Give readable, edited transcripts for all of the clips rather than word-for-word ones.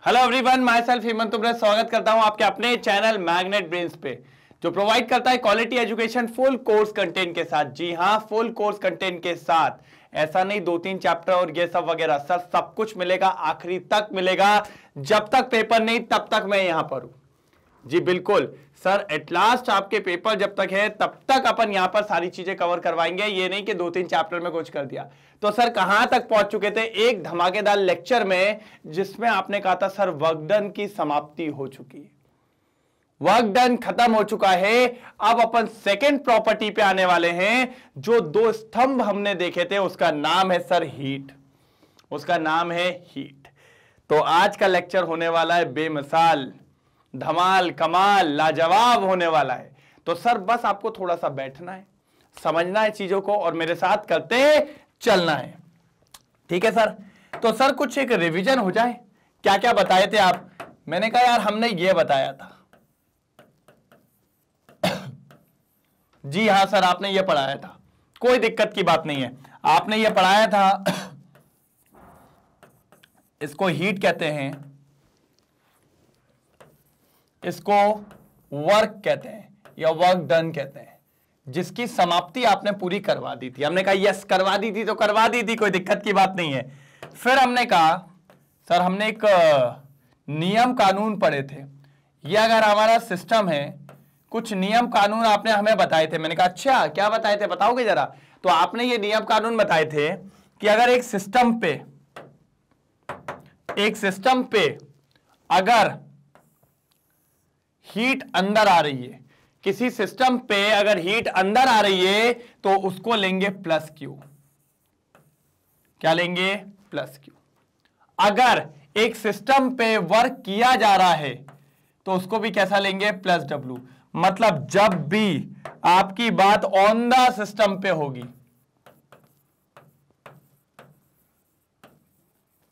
Hello everyone, myself Hemant तुमरे स्वागत करता हूं आपके अपने चैनल मैग्नेट ब्रेन्स पे, जो प्रोवाइड करता है quality education full course content के साथ। जी हां, फुल कोर्स कंटेंट के साथ। ऐसा नहीं 2-3 चैप्टर और ये सब वगैरह, सर सब कुछ मिलेगा, आखिरी तक मिलेगा। जब तक पेपर नहीं तब तक मैं यहां पर हूं। जी बिल्कुल सर, एट लास्ट आपके पेपर जब तक है तब तक अपन यहां पर सारी चीजें कवर करवाएंगे। ये नहीं कि 2-3 चैप्टर में कुछ कर दिया। तो सर कहां तक पहुंच चुके थे एक धमाकेदार लेक्चर में, जिसमें आपने कहा था सर वर्क डन की समाप्ति हो चुकी है, वर्क डन खत्म हो चुका है। अब अपन सेकंड प्रॉपर्टी पे आने वाले हैं। जो 2 स्तंभ हमने देखे थे उसका नाम है सर हीट, उसका नाम है हीट। तो आज का लेक्चर होने वाला है बेमिसाल, धमाल, कमाल, लाजवाब होने वाला है। तो सर बस आपको थोड़ा सा बैठना है, समझना है चीजों को और मेरे साथ करते चलना है। ठीक है सर। तो सर कुछ एक रिवीजन हो जाए, क्या क्या बताए थे आप। मैंने कहा यार हमने ये बताया था। जी हां सर, आपने ये पढ़ाया था, कोई दिक्कत की बात नहीं है। आपने ये पढ़ाया था, इसको हीट कहते हैं, इसको वर्क कहते हैं या वर्क डन कहते हैं, जिसकी समाप्ति आपने पूरी करवा दी थी। हमने कहा यस करवा दी थी तो करवा दी थी, कोई दिक्कत की बात नहीं है। फिर हमने कहा सर हमने एक नियम कानून पढ़े थे। ये अगर हमारा सिस्टम है, कुछ नियम कानून आपने हमें बताए थे। मैंने कहा अच्छा क्या बताए थे, बताओगे जरा। तो आपने ये नियम कानून बताए थे कि अगर एक सिस्टम पे अगर हीट अंदर आ रही है, किसी सिस्टम पे अगर हीट अंदर आ रही है तो उसको लेंगे प्लस क्यू। क्या लेंगे? Plus Q. अगर एक सिस्टम पे वर्क किया जा रहा है तो उसको भी कैसा लेंगे? Plus W. मतलब जब भी आपकी बात ऑन द सिस्टम पे होगी,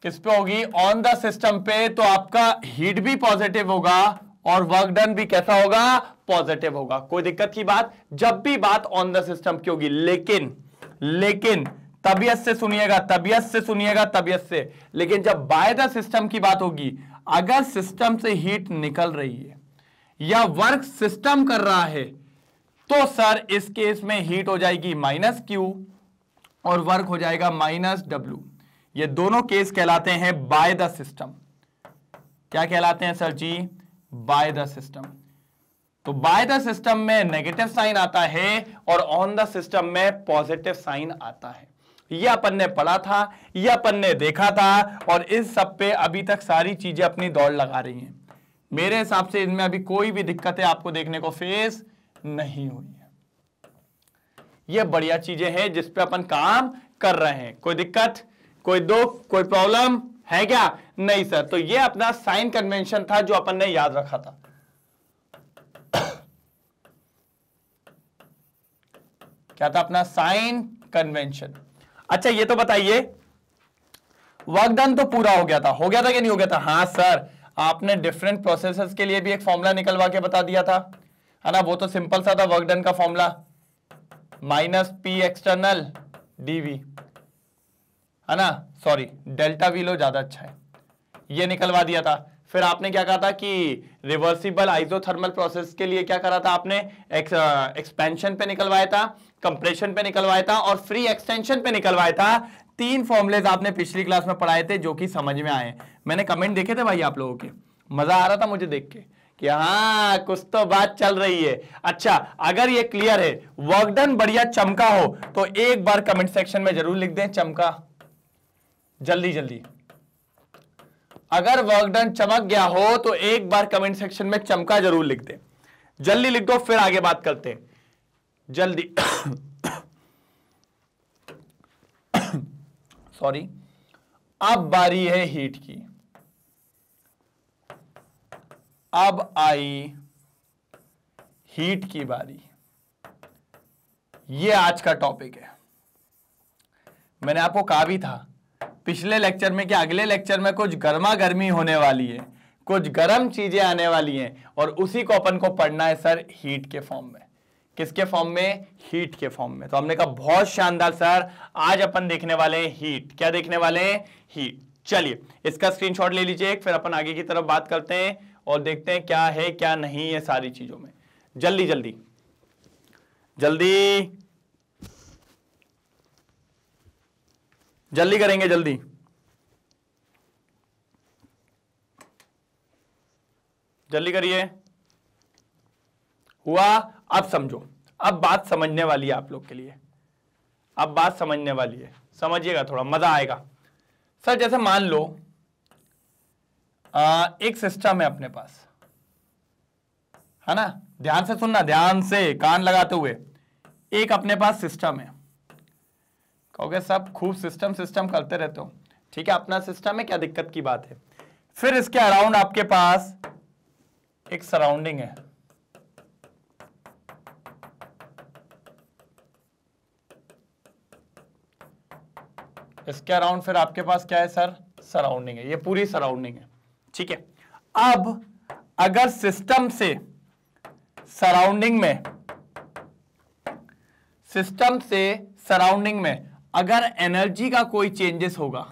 किस पे होगी? ऑन द सिस्टम पे, तो आपका हीट भी पॉजिटिव होगा और वर्क डन भी कैसा होगा? पॉजिटिव होगा। कोई दिक्कत की बात, जब भी बात ऑन द सिस्टम की होगी। लेकिन तबियत से सुनिएगा, तबियत से। लेकिन जब बाय द सिस्टम की बात होगी, अगर सिस्टम से हीट निकल रही है या वर्क सिस्टम कर रहा है, तो सर इस केस में हीट हो जाएगी माइनस क्यू और वर्क हो जाएगा माइनस डब्ल्यू। ये दोनों केस कहलाते हैं बाय द सिस्टम। क्या कहलाते हैं sir ji? By the system. तो बाय द सिस्टम में नेगेटिव साइन आता है और ऑन द सिस्टम में पॉजिटिव साइन आता है। ये अपन ने पढ़ा था, ये अपन ने देखा था, और इस सब पे अभी तक सारी चीजें अपनी दौड़ लगा रही हैं। मेरे हिसाब से इनमें अभी कोई भी दिक्कतें आपको देखने को फेस नहीं हुई है। ये बढ़िया चीजें हैं जिस पे अपन काम कर रहे हैं। कोई दिक्कत, कोई दुख, कोई प्रॉब्लम है क्या? नहीं सर। तो ये अपना साइन कन्वेंशन था जो अपन ने याद रखा था। क्या था अपना साइन कन्वेंशन? अच्छा ये तो बताइए, वर्क डन तो पूरा हो गया था कि नहीं हो गया था? हाँ सर, आपने डिफरेंट प्रोसेसेस के लिए भी एक फॉर्मूला निकलवा के बता दिया था, है ना। वो तो सिंपल सा था, वर्क डन का formula minus P external dV, है ना। सॉरी, डेल्टा वी लो ज्यादा अच्छा है, ये निकलवा दिया था। फिर आपने क्या कहा था कि रिवर्सिबल आइसोथर्मल प्रोसेस के लिए क्या करा था आपने? एक्सपेंशन पे निकलवाया था, कंप्रेशन पे निकलवाया था और फ्री एक्सटेंशन पे निकलवाया था। 3 फॉर्मुलेज आपने पिछली क्लास में पढ़ाए थे जो कि समझ में आए। मैंने कमेंट देखे थे भाई आप लोगों के, मजा आ रहा था मुझे देख के कि हाँ कुछ तो बात चल रही है। अच्छा, अगर ये क्लियर है, वर्क डन बढ़िया चमका हो, तो एक बार कमेंट सेक्शन में जरूर लिख दें चमका, जल्दी। अगर वर्क डन चमक गया हो तो एक बार कमेंट सेक्शन में चमका जरूर लिख दे। जल्दी लिख दो, फिर आगे बात करते हैं जल्दी। सॉरी। अब बारी है हीट की। अब आई हीट की बारी। ये आज का टॉपिक है। मैंने आपको कहा भी था पिछले लेक्चर में कि अगले लेक्चर में कुछ गर्मा गर्मी होने वाली है, कुछ गर्म चीजें आने वाली हैं, और उसी को अपन को पढ़ना है सर हीट के फॉर्म में। किसके फॉर्म में? हीट के फॉर्म में। तो हमने कहा बहुत शानदार सर, आज अपन देखने वाले हैं हीट। क्या देखने वाले हैं? हीट। चलिए इसका स्क्रीनशॉट ले लीजिए, फिर अपन आगे की तरफ बात करते हैं और देखते हैं क्या है क्या नहीं है सारी चीजों में। जल्दी जल्दी जल्दी जल्दी करेंगे, जल्दी। जल्दी करिए। हुआ? अब समझो, अब बात समझने वाली है आप लोग के लिए, अब बात समझने वाली है, समझिएगा, थोड़ा मजा आएगा। सर जैसे मान लो एक सिस्टम है अपने पास, है ना, ध्यान से सुनना, ध्यान से कान लगाते हुए। एक अपने पास सिस्टम है, कहोगे सब खूब सिस्टम सिस्टम करते रहते हो, ठीक है, अपना सिस्टम है, क्या दिक्कत की बात है। फिर इसके अराउंड आपके पास एक सराउंडिंग है, इसके अराउंड फिर आपके पास क्या है सर? सराउंडिंग है, ये पूरी सराउंडिंग है, ठीक है। अब अगर सिस्टम से सराउंडिंग में, सिस्टम से सराउंडिंग में अगर एनर्जी का कोई चेंजेस होगा,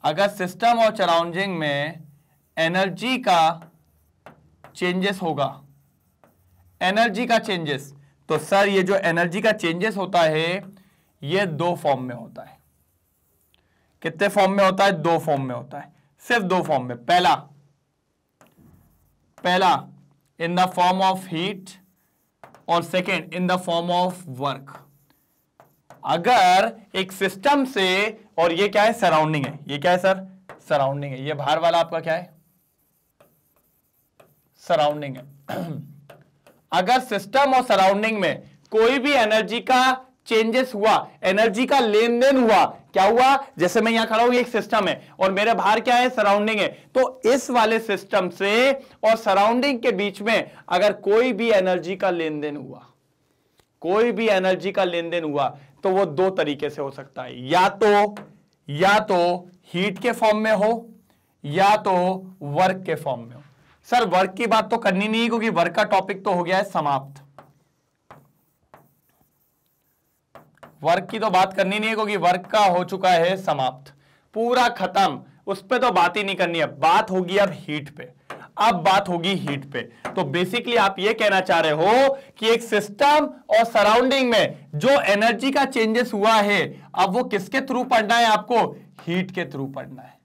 अगर सिस्टम और सराउंडिंग में एनर्जी का चेंजेस होगा, एनर्जी का चेंजेस, तो सर ये जो एनर्जी का चेंजेस होता है ये दो फॉर्म में होता है। कितने फॉर्म में होता है? दो फॉर्म में होता है, सिर्फ दो फॉर्म में। पहला in the form of heat और second in the form of work. अगर एक सिस्टम से, और ये क्या है? सराउंडिंग है, ये क्या है सर? सराउंडिंग है, ये बाहर वाला आपका क्या है? सराउंडिंग है। अगर सिस्टम और सराउंडिंग में कोई भी एनर्जी का चेंजेस हुआ, एनर्जी का लेन देन हुआ, क्या हुआ? जैसे मैं यहां खड़ा हूं, एक सिस्टम है और मेरे बाहर क्या है? सराउंडिंग है, तो इस वाले सिस्टम से और सराउंडिंग के बीच में अगर कोई भी एनर्जी का लेन देन हुआ, कोई भी एनर्जी का लेन देन हुआ, तो वो दो तरीके से हो सकता है, या तो हीट के फॉर्म में हो या तो वर्क के फॉर्म में हो। सर वर्क की बात तो करनी नहीं, क्योंकि वर्क का टॉपिक तो हो गया है समाप्त, वर्क की तो बात करनी नहीं है, क्योंकि वर्क का हो चुका है समाप्त, पूरा खत्म, उस पे तो बात ही नहीं करनी है। बात होगी अब हीट पे, अब बात होगी हीट पे। तो बेसिकली आप ये कहना चाह रहे हो कि एक सिस्टम और सराउंडिंग में जो एनर्जी का चेंजेस हुआ है, अब वो किसके थ्रू पढ़ना है? आपको हीट के थ्रू पढ़ना है।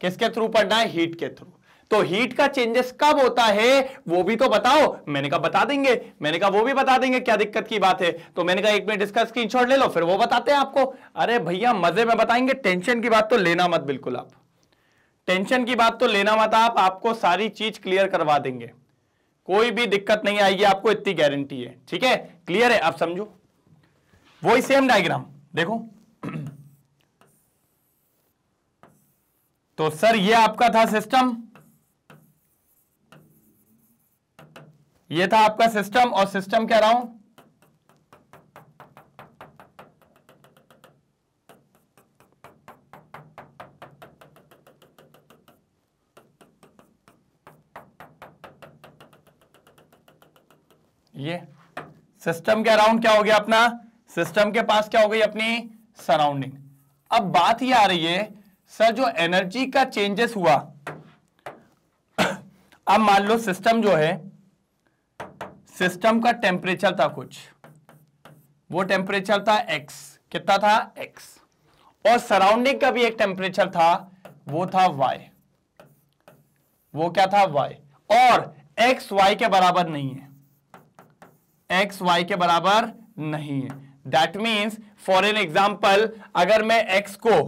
किसके थ्रू पढ़ना है? हीट के थ्रू। तो हीट का चेंजेस कब होता है वो भी तो बताओ। मैंने कहा बता देंगे, मैंने कहा वो भी बता देंगे, क्या दिक्कत की बात है। तो मैंने कहा 1 मिनट इसका स्क्रीनशॉट ले लो, फिर वो बताते हैं आपको। अरे भैया मजे में बताएंगे, टेंशन की बात तो लेना मत, बिल्कुल आप टेंशन की बात तो लेना मत, आप आपको सारी चीज क्लियर करवा देंगे, कोई भी दिक्कत नहीं आएगी आपको, इतनी गारंटी है, ठीक है, क्लियर है। आप समझो, वही सेम डायग्राम देखो। तो सर ये आपका था सिस्टम, ये था आपका सिस्टम, और सिस्टम कह रहा हूं ये सिस्टम के अराउंड क्या हो गया अपना? सिस्टम के पास क्या हो गई? अपनी सराउंडिंग। अब बात ये आ रही है सर जो एनर्जी का चेंजेस हुआ, अब मान लो सिस्टम जो है, सिस्टम का टेम्परेचर था कुछ, वो टेम्परेचर था x, कितना था? x, और सराउंडिंग का भी एक टेम्परेचर था, वो था y, वो क्या था? y, और x y के बराबर नहीं है, x y के बराबर नहीं है। That means for an example, अगर मैं x को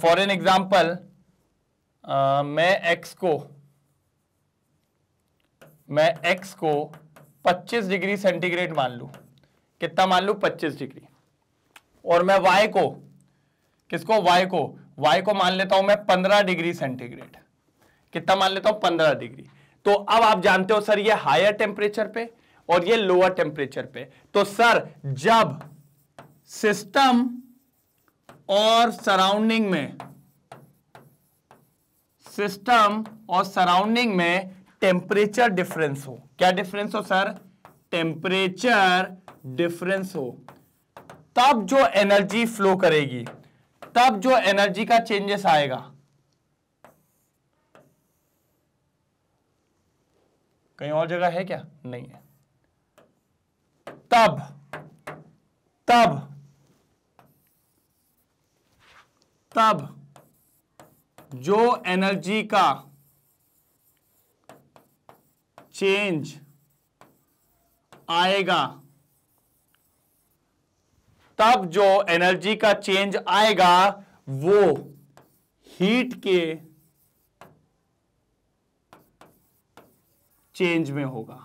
फॉर एन एग्जाम्पल मैं x को 25 डिग्री सेंटीग्रेड मान लूं, कितना मान लूं? 25 डिग्री, और मैं y को, किसको? y को मान लेता हूं मैं 15 डिग्री सेंटीग्रेड, कितना मान लेता हूं? 15 डिग्री। तो अब आप जानते हो सर ये हायर टेम्परेचर पे और ये लोअर टेम्परेचर पे, तो सर जब सिस्टम और सराउंडिंग में, सिस्टम और सराउंडिंग में टेम्परेचर डिफरेंस हो, क्या डिफरेंस हो सर? टेम्परेचर डिफरेंस हो, तब जो एनर्जी फ्लो करेगी, तब जो एनर्जी का चेंजेस आएगा, कहीं और जगह है क्या? नहीं है। तब जो एनर्जी का चेंज आएगा, तब जो एनर्जी का चेंज आएगा वो हीट के चेंज में होगा।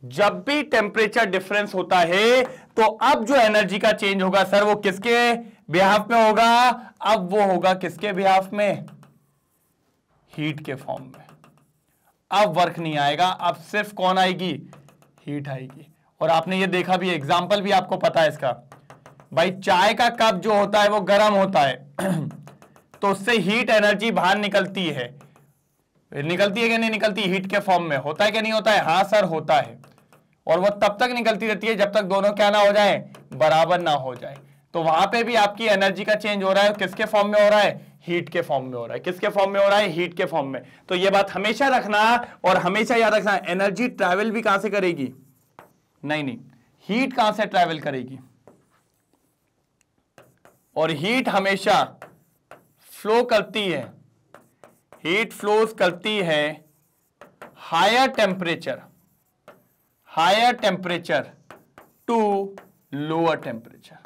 जब भी टेम्परेचर डिफरेंस होता है तो अब जो एनर्जी का चेंज होगा सर वो किसके बिहाफ में होगा? अब वो होगा किसके बिहाफ में? हीट के फॉर्म में। अब वर्क नहीं आएगा, अब सिर्फ कौन आएगी? हीट आएगी। और आपने ये देखा भी, एग्जाम्पल भी आपको पता है इसका। भाई चाय का कप जो होता है वो गर्म होता है तो उससे हीट एनर्जी बाहर निकलती है कि नहीं निकलती? हीट के फॉर्म में होता है कि नहीं होता है? हाँ सर होता है। और वो तब तक निकलती रहती है जब तक दोनों क्या ना हो जाए? बराबर ना हो जाए। तो वहां पे भी आपकी एनर्जी का चेंज हो रहा है, किसके फॉर्म में हो रहा है? हीट के फॉर्म में हो रहा है। किसके फॉर्म में हो रहा है? हीट के फॉर्म में। तो ये बात हमेशा रखना और हमेशा याद रखना, एनर्जी ट्रैवल भी कहां से करेगी? नहीं, हीट कहां से ट्रैवल करेगी? और हीट हमेशा फ्लो करती है, हीट फ्लोज करती है higher temperature to lower temperature.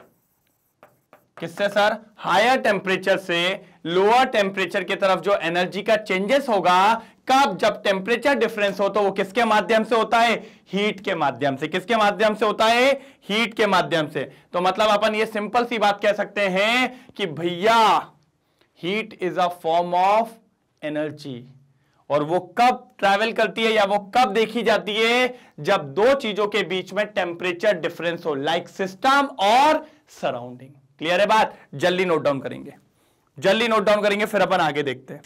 किससे सर? हायर टेम्परेचर से लोअर टेम्परेचर की तरफ जो एनर्जी का चेंजेस होगा, कब? जब टेम्परेचर डिफरेंस हो। तो वो किसके माध्यम से होता है? हीट के माध्यम से। किसके माध्यम से होता है? हीट के माध्यम से। तो मतलब अपन ये सिंपल सी बात कह सकते हैं कि भैया heat is a form of energy. और वो कब ट्रैवल करती है या वो कब देखी जाती है? जब दो चीजों के बीच में टेम्परेचर डिफरेंस हो, लाइक सिस्टम और सराउंडिंग। क्लियर है बात? जल्दी नोट डाउन करेंगे, फिर अपन आगे देखते हैं।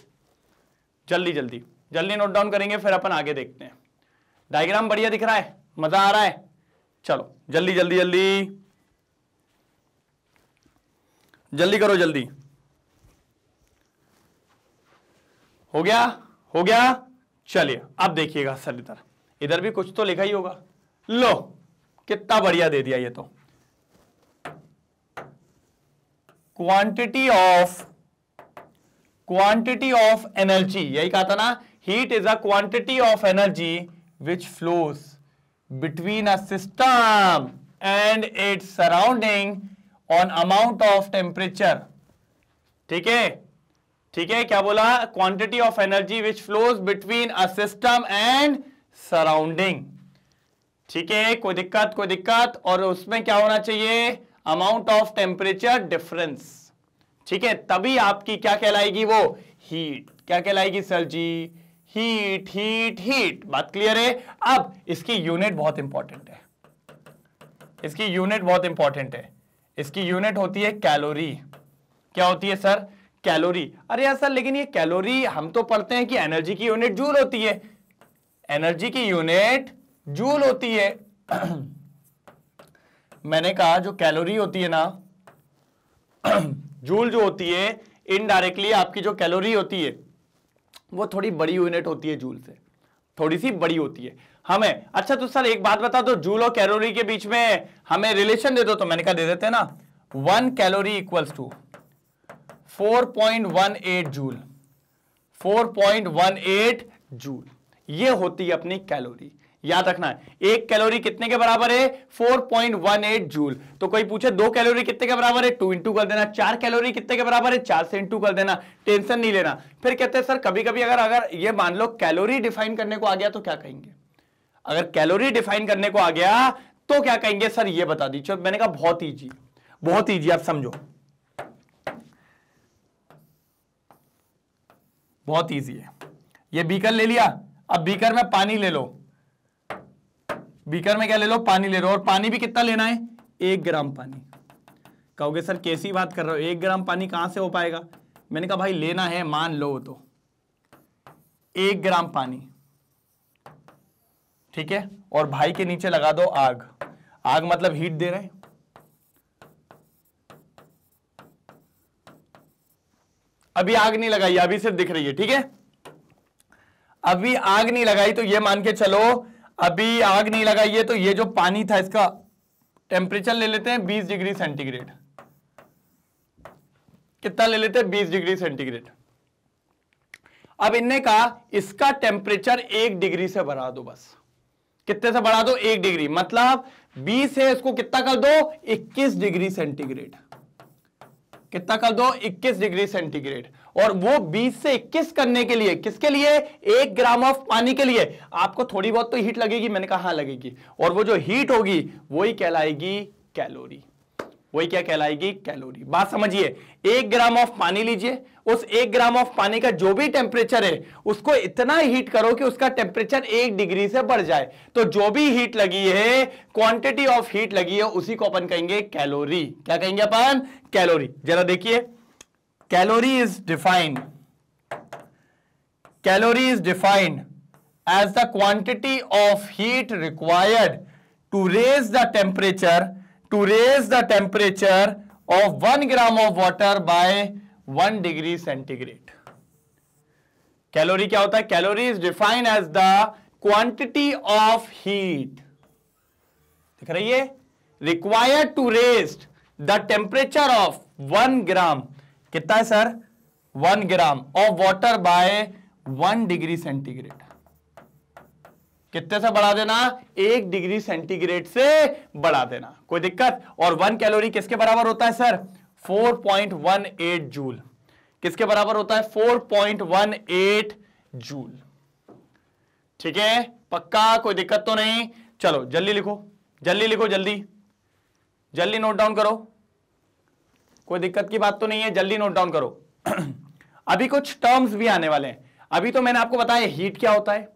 जल्दी नोट डाउन करेंगे, फिर अपन आगे देखते हैं। डायग्राम बढ़िया दिख रहा है? मजा आ रहा है? चलो जल्दी करो, जल्दी। हो गया। चलिए अब देखिएगा सर, इधर भी कुछ तो लिखा ही होगा। लो कितना बढ़िया दे दिया ये तो। क्वांटिटी ऑफ एनर्जी, यही कहा था ना? Heat is a quantity of energy which flows between a system and its surrounding on amount of temperature. ठीक है, क्या बोला? Quantity of energy which flows between a system and surrounding. ठीक है, कोई दिक्कत? और उसमें क्या होना चाहिए? Amount of temperature difference. ठीक है, तभी आपकी क्या कहलाएगी? वो हीट। क्या कहलाएगी सर जी? हीट। बात क्लियर है? अब इसकी यूनिट बहुत इंपॉर्टेंट है। इसकी यूनिट होती है कैलोरी। क्या होती है सर? कैलोरी। अरे यार सर, लेकिन ये कैलोरी हम तो पढ़ते हैं कि एनर्जी की यूनिट जूल होती है। एनर्जी की यूनिट जूल होती है। मैंने कहा जो कैलोरी होती है ना, जूल जो होती है, इनडायरेक्टली आपकी जो कैलोरी होती है वो थोड़ी बड़ी यूनिट होती है, जूल से थोड़ी सी बड़ी होती है हमें। अच्छा तो सर एक बात बता दो, जूल और कैलोरी के बीच में हमें रिलेशन दे दो। तो मैंने कहा दे देते हैं ना, 1 calorie equals to 4.18 joule. 4.18 joule ये होती है अपनी कैलोरी। याद रखना है, 1 कैलोरी कितने के बराबर है? 4.18 जूल। तो कोई पूछे 2 कैलोरी कितने के बराबर है? 2 इंटू कर देना। 4 कैलोरी कितने के बराबर है? 4 से इंटू कर देना। टेंशन नहीं लेना। फिर कहते हैं सर कभी कभी अगर ये मान लो कैलोरी डिफाइन करने को आ गया तो क्या कहेंगे? अगर कैलोरी डिफाइन करने को आ गया तो क्या कहेंगे सर? ये बता दीजिए। मैंने कहा बहुत ईजी, आप समझो, बहुत ईजी है। ये बीकर ले लिया, अब बीकर में पानी ले लो। बीकर में क्या ले लो? पानी ले लो। और पानी भी कितना लेना है? 1 ग्राम पानी। कहोगे सर कैसी बात कर रहे हो, 1 ग्राम पानी कहां से हो पाएगा? मैंने कहा भाई लेना है, मान लो तो 1 ग्राम पानी। ठीक है, और भाई के नीचे लगा दो आग। आग मतलब हीट दे रहे हैं। अभी आग नहीं लगाई, अभी सिर्फ दिख रही है, ठीक है, अभी आग नहीं लगाई, तो ये मान के चलो अभी आग नहीं लगाई है, तो ये जो पानी था इसका टेम्परेचर ले लेते हैं 20 डिग्री सेंटीग्रेड। कितना ले लेते हैं? 20 डिग्री सेंटीग्रेड। अब इनने कहा इसका टेम्परेचर 1 डिग्री से बढ़ा दो, बस कितने से बढ़ा दो? 1 डिग्री, मतलब 20 है, इसको कितना कर दो? 21 डिग्री सेंटीग्रेड। कितना कर दो? 21 डिग्री सेंटीग्रेड। और वो 20 से 21 करने के लिए, किसके लिए? 1 ग्राम ऑफ पानी के लिए आपको थोड़ी बहुत तो हीट लगेगी। मैंने कहा हाँ लगेगी, और वो जो हीट होगी वही कहलाएगी कैलोरी। वही क्या कहलाएगी? कैलोरी। बात समझिए, 1 ग्राम ऑफ पानी लीजिए, उस 1 ग्राम ऑफ पानी का जो भी टेम्परेचर है उसको इतना हीट करो कि उसका टेम्परेचर 1 डिग्री से बढ़ जाए, तो जो भी हीट लगी है, क्वांटिटी ऑफ हीट लगी है, उसी को अपन कहेंगे कैलोरी। क्या कहेंगे अपन? कैलोरी। जरा देखिए, calorie is defined as the quantity of heat required to raise the temperature of 1 gram of water by 1 degree centigrade. Calorie क्या होता है? Calorie is defined as the quantity of heat, दिख रही है, required to raise the temperature of 1 gram, कितना है sir? 1 gram of water by 1 degree centigrade. कितने से बढ़ा देना? 1 डिग्री सेंटीग्रेड से बढ़ा देना। कोई दिक्कत? और 1 कैलोरी किसके बराबर होता है सर? 4.18 जूल। किसके बराबर होता है? 4.18 जूल। ठीक है, पक्का? कोई दिक्कत तो नहीं? चलो जल्दी लिखो, जल्दी लिखो, जल्दी नोट डाउन करो। कोई दिक्कत की बात तो नहीं है, जल्दी नोट डाउन करो। अभी कुछ टर्म्स भी आने वाले हैं। अभी तो मैंने आपको बताया हीट क्या होता है,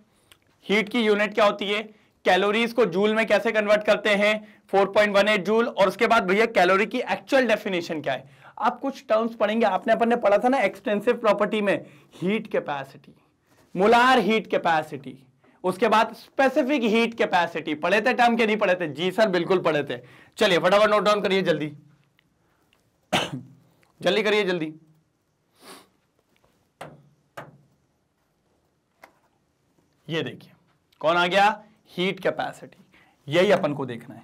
हीट की यूनिट क्या होती है, कैलोरीज को जूल में कैसे कन्वर्ट करते हैं, 4.18 जूल, और उसके बाद भैया कैलोरी की एक्चुअल डेफिनेशन क्या है। आप कुछ टर्म्स पढ़ेंगे, अपन ने पढ़ा था ना एक्सटेंसिव प्रॉपर्टी में, heat capacity, molar heat capacity, उसके बाद स्पेसिफिक हीट कैपेसिटी। पढ़े थे टर्म के? नहीं पढ़े थे? जी सर बिल्कुल पढ़े थे। चलिए फटाफट नोट डाउन करिए, जल्दी जल्दी करिए, जल्दी। ये देखिए कौन आ गया? Heat capacity. यही अपन को देखना है।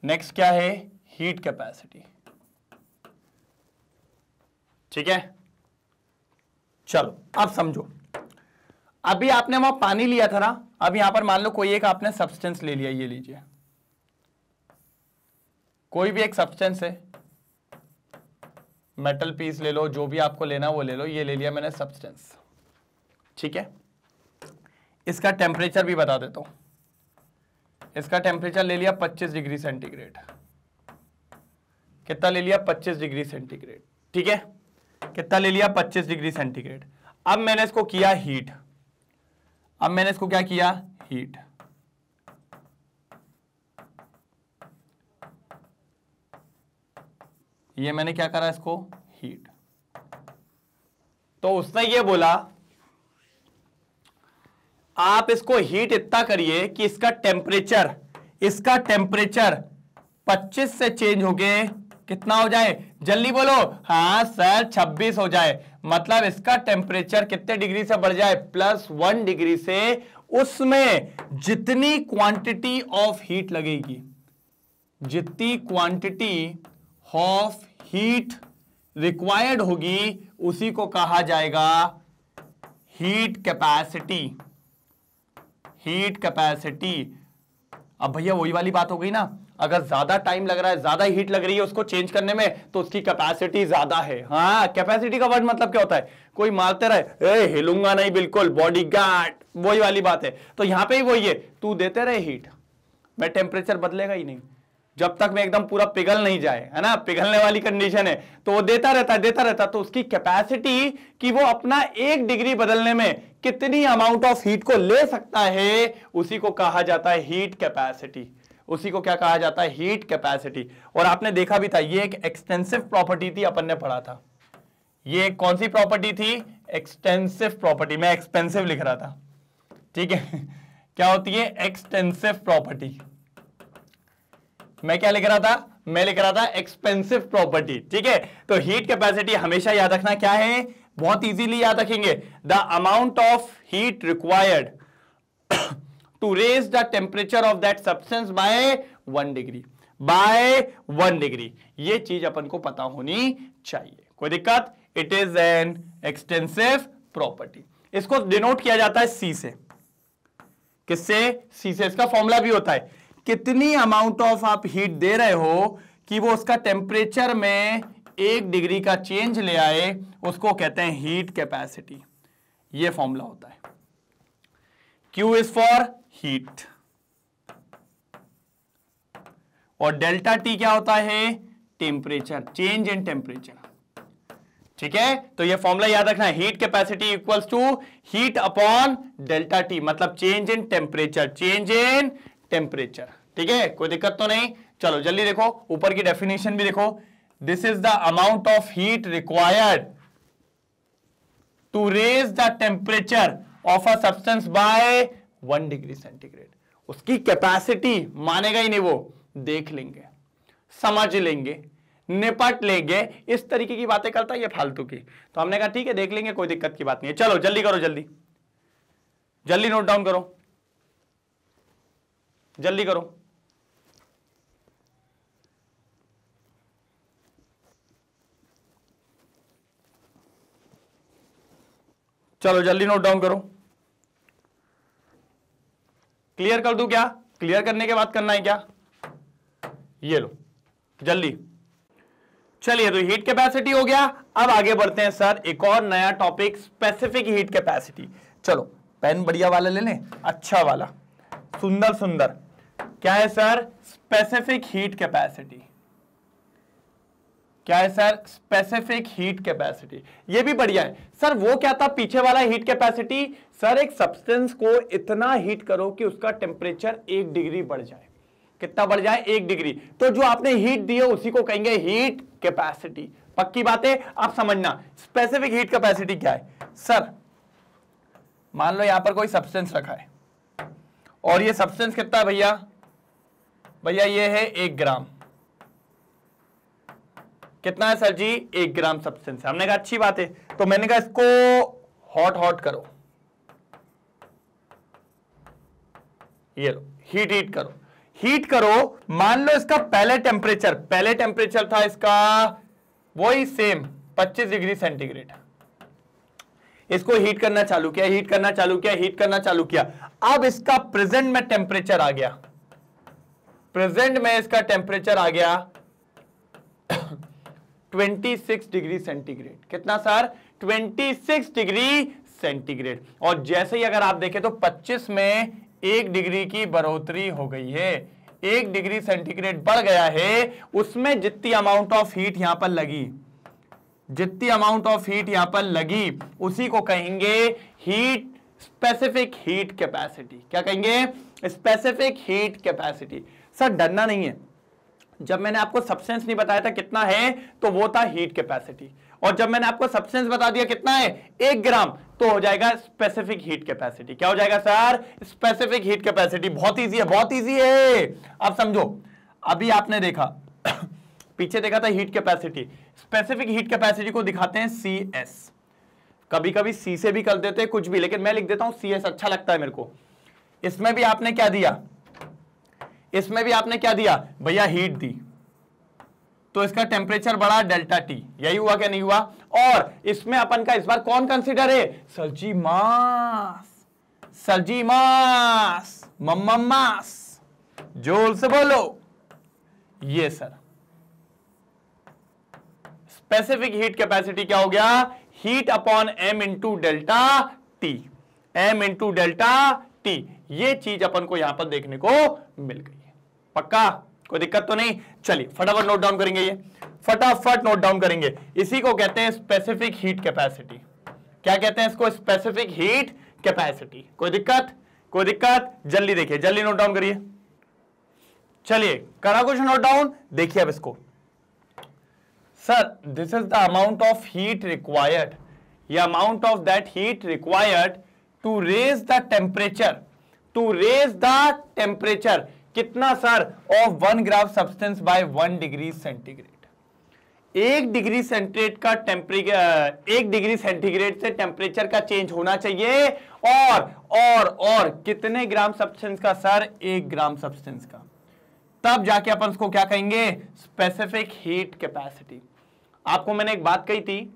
नेक्स्ट क्या है? Heat capacity. ठीक है, चलो अब समझो। अभी आपने वहां पानी लिया था ना, अब यहां पर मान लो कोई एक आपने सब्सटेंस ले लिया, ये लीजिए, कोई भी एक सब्सटेंस है, मेटल पीस ले लो, जो भी आपको लेना वो ले लो। ये ले लिया मैंने सब्सटेंस, ठीक है। इसका टेम्परेचर भी बता देता हूं। इसका टेम्परेचर ले लिया 25 डिग्री सेंटीग्रेड। कितना ले लिया? 25 डिग्री सेंटीग्रेड, ठीक है। कितना ले लिया? 25 डिग्री सेंटीग्रेड। अब मैंने इसको किया हीट। अब मैंने इसको क्या किया? हीट। ये मैंने क्या करा? इसको हीट। तो उसने ये बोला आप इसको हीट इतना करिए कि इसका टेम्परेचर 25 से चेंज हो गए कितना हो जाए? जल्दी बोलो। हाँ सर 26 हो जाए। मतलब इसका टेम्परेचर कितने डिग्री से बढ़ जाए? +1 डिग्री से। उसमें जितनी क्वांटिटी ऑफ हीट लगेगी, जितनी क्वांटिटी ऑफ हीट रिक्वायर्ड होगी, उसी को कहा जाएगा हीट कैपेसिटी। Heat capacity. अब भैया वही वाली बात हो गई ना, अगर ज्यादा टाइम लग रहा है, ज्यादा हीट लग रही है उसको चेंज करने में, तो उसकी कैपेसिटी ज्यादा है। हाँ, कैपेसिटी का वर्ड मतलब क्या होता है? कोई मारते रहे, हिलूंगा नहीं बिल्कुल, बॉडीगार्ड, वही वाली बात है। तो यहां पे ही वही है, तू देते रहे हीट, मैं टेम्परेचर बदलेगा ही नहीं जब तक मैं एकदम पूरा पिघल नहीं जाए, है ना, पिघलने वाली कंडीशन है, तो वो देता रहता। तो उसकी कैपेसिटी कि वो अपना 1 डिग्री बदलने में कितनी अमाउंट ऑफ हीट को ले सकता है, उसी को कहा जाता है हीट कैपेसिटी। उसी को क्या कहा जाता है? Heat capacity. और आपने देखा भी था, ये एक एक्सटेंसिव प्रॉपर्टी थी, अपन ने पढ़ा था। ये कौन सी प्रॉपर्टी थी? Extensive property. मैं एक्सपेंसिव लिख रहा था, ठीक है। क्या होती है? Extensive property. मैं क्या लिख रहा था? मैं लिख रहा था एक्सपेंसिव प्रॉपर्टी, ठीक है। तो हीट कैपेसिटी हमेशा याद रखना क्या है, बहुत इजीली याद रखेंगे, the amount of heat required to raise the temperature of that substance by 1 degree, by 1 degree. ये चीज अपन को पता होनी चाहिए, कोई दिक्कत। It is an extensive property. इसको डिनोट किया जाता है सी से, किससे, सी से। इसका फॉर्मूला भी होता है, कितनी अमाउंट ऑफ आप हीट दे रहे हो कि वो उसका टेम्परेचर में 1 डिग्री का चेंज ले आए, उसको कहते हैं हीट कैपेसिटी। ये फॉर्मूला होता है। Q इज फॉर हीट और डेल्टा T क्या होता है, टेम्परेचर, चेंज इन टेम्परेचर, ठीक है। तो ये फॉर्मूला याद रखना है, heat capacity equals to heat upon delta T, मतलब change in temperature, change in temperature, ठीक है। कोई दिक्कत तो नहीं। चलो जल्दी देखो, ऊपर की डेफिनेशन भी देखो। This is the amount of heat required to raise the temperature of a substance by 1 degree centigrade. उसकी कैपेसिटी मानेगा ही नहीं, वो देख लेंगे, समझ लेंगे, निपट लेंगे, इस तरीके की बातें करता है ये फालतू की। तो हमने कहा ठीक है देख लेंगे, कोई दिक्कत की बात नहीं है। चलो जल्दी करो, जल्दी जल्दी नोट डाउन करो, जल्दी करो। चलो जल्दी नोट डाउन करो। क्लियर कर दूं क्या, क्लियर करने के बाद करना है क्या, ये लो जल्दी। चलिए तो हीट कैपेसिटी हो गया। अब आगे बढ़ते हैं सर, एक और नया टॉपिक, स्पेसिफिक हीट कैपेसिटी। चलो पेन बढ़िया वाला ले लें, अच्छा वाला, सुंदर सुंदर। क्या है सर, स्पेसिफिक हीट कैपेसिटी। क्या है सर, स्पेसिफिक हीट कैपेसिटी। ये भी बढ़िया है सर। वो क्या था पीछे वाला हीट कैपेसिटी, सर एक सब्सटेंस को इतना हीट करो कि उसका टेम्परेचर 1 डिग्री बढ़ जाए। कितना बढ़ जाए, 1 डिग्री। तो जो आपने हीट दी है उसी को कहेंगे हीट कैपेसिटी। पक्की बात है, आप समझना। स्पेसिफिक हीट कैपेसिटी क्या है सर, मान लो यहां पर कोई सब्सटेंस रखा है और ये सब्सटेंस कितना है भैया, भैया ये है 1 ग्राम। कितना है सर जी, 1 ग्राम सब्सटेंस है। हमने कहा अच्छी बात है, तो मैंने कहा इसको हॉट हॉट करो, ये लो हीट हीट करो, हीट करो। मान लो इसका पहले टेम्परेचर था इसका वही सेम 25 डिग्री सेंटीग्रेड। इसको हीट करना चालू किया, हीट करना चालू किया, हीट करना चालू किया। अब इसका प्रेजेंट में टेम्परेचर आ गया, प्रेजेंट में इसका टेम्परेचर आ गया 26 डिग्री सेंटीग्रेड। कितना सर, 26 डिग्री सेंटीग्रेड। और जैसे ही अगर आप देखें तो 25 में 1 डिग्री की बढ़ोतरी हो गई है, 1 डिग्री सेंटीग्रेड बढ़ गया है। उसमें जितनी अमाउंट ऑफ हीट यहां पर लगी, जितनी अमाउंट ऑफ हीट यहां पर लगी, उसी को कहेंगे हीट, स्पेसिफिक हीट कैपेसिटी। क्या कहेंगे, स्पेसिफिक हीट कैपेसिटी। सर डरना नहीं है, जब मैंने आपको सब्सटेंस नहीं बताया था कितना है, तो वो था हीट कैपेसिटी। और जब मैंने आपको सब्सटेंस बता दिया कितना है, 1 ग्राम, तो हो जाएगा स्पेसिफिक हीट कैपेसिटी। क्या हो जाएगा सर, स्पेसिफिक हीट कैपेसिटी। बहुत इजी है, बहुत इजी है। अब समझो, अभी आपने देखा पीछे देखा था heat capacity, specific heat capacity को दिखाते हैं CS। कभी कभी C से भी कर देते हैं कुछ भी, लेकिन मैं लिख देता हूं CS, अच्छा लगता है मेरे को। इसमें भी आपने क्या दिया, इसमें भी आपने क्या दिया भैया, हीट दी, तो इसका टेम्परेचर बढ़ा डेल्टा T। यही हुआ क्या, नहीं हुआ। और इसमें अपन का इस बार कौन कंसीडर है, सर जी मास, सर जी मास, मास, जोर से बोलो, ये सर स्पेसिफिक हीट कैपेसिटी क्या हो गया, heat upon m into delta T, m into delta T। ये चीज अपन को यहां पर देखने को मिल गई है। पक्का, कोई दिक्कत तो नहीं। चलिए फटाफट नोट डाउन करेंगे, ये फटाफट नोट डाउन करेंगे। इसी को कहते हैं स्पेसिफिक हीट कैपेसिटी। क्या कहते हैं इसको, स्पेसिफिक हीट कैपेसिटी। कोई दिक्कत, कोई दिक्कत, जल्दी देखिए, जल्दी नोट डाउन करिए। चलिए करा कुछ नोट डाउन, देखिए अब इसको। Sir this is the amount of heat required, ये amount of that heat required to raise the temperature, to raise the temperature. कितना sir? Of 1 gram substance by 1 degree centigrade. 1 degree centigrade का temperature, 1 degree centigrade से temperature का change होना चाहिए और कितने gram substance का सर? 1 ग्राम सब्सटेंस का। तब जाके अपन उसको क्या कहेंगे? Specific heat capacity. आपको मैंने एक बात कही थी,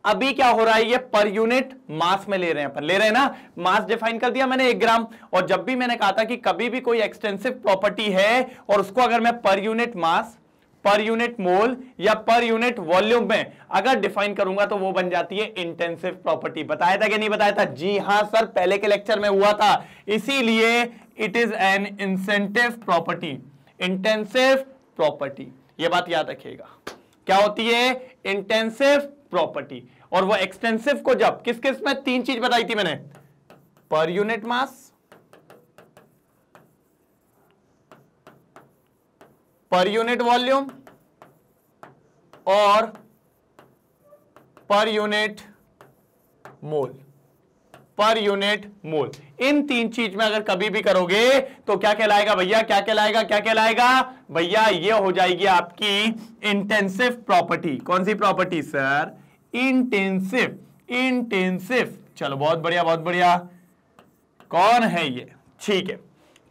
अभी क्या हो रहा है, ये पर यूनिट मास में ले रहे हैं, अपन ले रहे हैं ना, मास डिफाइन कर दिया मैंने 1 ग्राम। और जब भी मैंने कहा था कि कभी भी कोई एक्सटेंसिव प्रॉपर्टी है और उसको अगर मैं per unit mass, per unit mole या पर यूनिट वॉल्यूम में अगर डिफाइन करूंगा तो वो बन जाती है इंटेंसिव प्रॉपर्टी। बताया था कि नहीं बताया था? जी हां सर, पहले के लेक्चर में हुआ था। इसीलिए it is N incentive property, intensive property. ये बात याद रखिएगा, क्या होती है? Intensive property. और वो एक्सटेंसिव को जब किस किस में 3 चीज बताई थी मैंने, per unit mass, per unit volume और per unit mole, per unit mole. इन 3 चीज में अगर कभी भी करोगे तो क्या कहलाएगा भैया? क्या कहलाएगा? क्या कहलाएगा भैया? ये हो जाएगी आपकी इंटेंसिव प्रॉपर्टी। कौन सी प्रॉपर्टी सर? Intensive, intensive. चलो बहुत बढ़िया, बहुत बढ़िया। कौन है ये? ठीक है,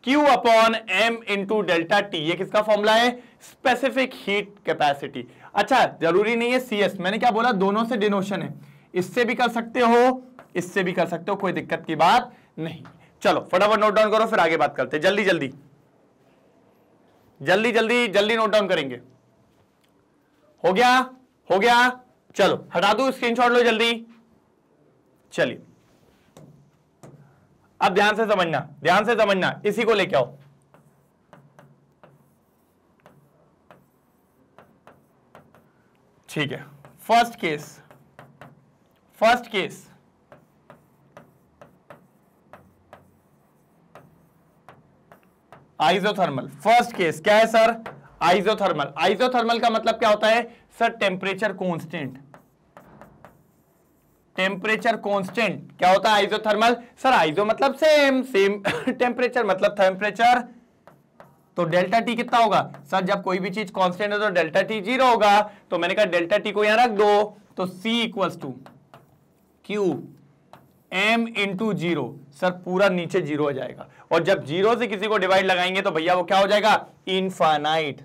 Q upon M into delta T. ये किसका फॉर्मूला है? Specific heat capacity. अच्छा, जरूरी नहीं है CS, मैंने क्या बोला? दोनों से डिनोशन है, इससे भी कर सकते हो, इससे भी कर सकते हो, कोई दिक्कत की बात नहीं। चलो फटाफट नोट डाउन करो, फिर आगे बात करते हैं। जल्दी जल्दी जल्दी जल्दी जल्दी नोट डाउन करेंगे। हो गया? हो गया? चलो हटा दो, स्क्रीनशॉट लो जल्दी। चलिए अब ध्यान से समझना, ध्यान से समझना, इसी को लेके आओ। ठीक है, first case, first case isothermal. First case क्या है सर? आइसोथर्मल। आइसोथर्मल का मतलब क्या होता है sir? Temperature constant. Temperature constant क्या होता है आइसोथर्मल? सर आइसो मतलब सेम, सेम टेम्परेचर मतलब टेम्परेचर, तो डेल्टा टी कितना होगा सर? जब कोई भी चीज कांस्टेंट है तो डेल्टा टी 0 होगा, तो मैंने कहा डेल्टा टी को यहां रख दो, तो C equals to Q M into 0। Sir पूरा नीचे 0 हो जाएगा, और जब 0 से किसी को डिवाइड लगाएंगे तो भैया वो क्या हो जाएगा? Infinite,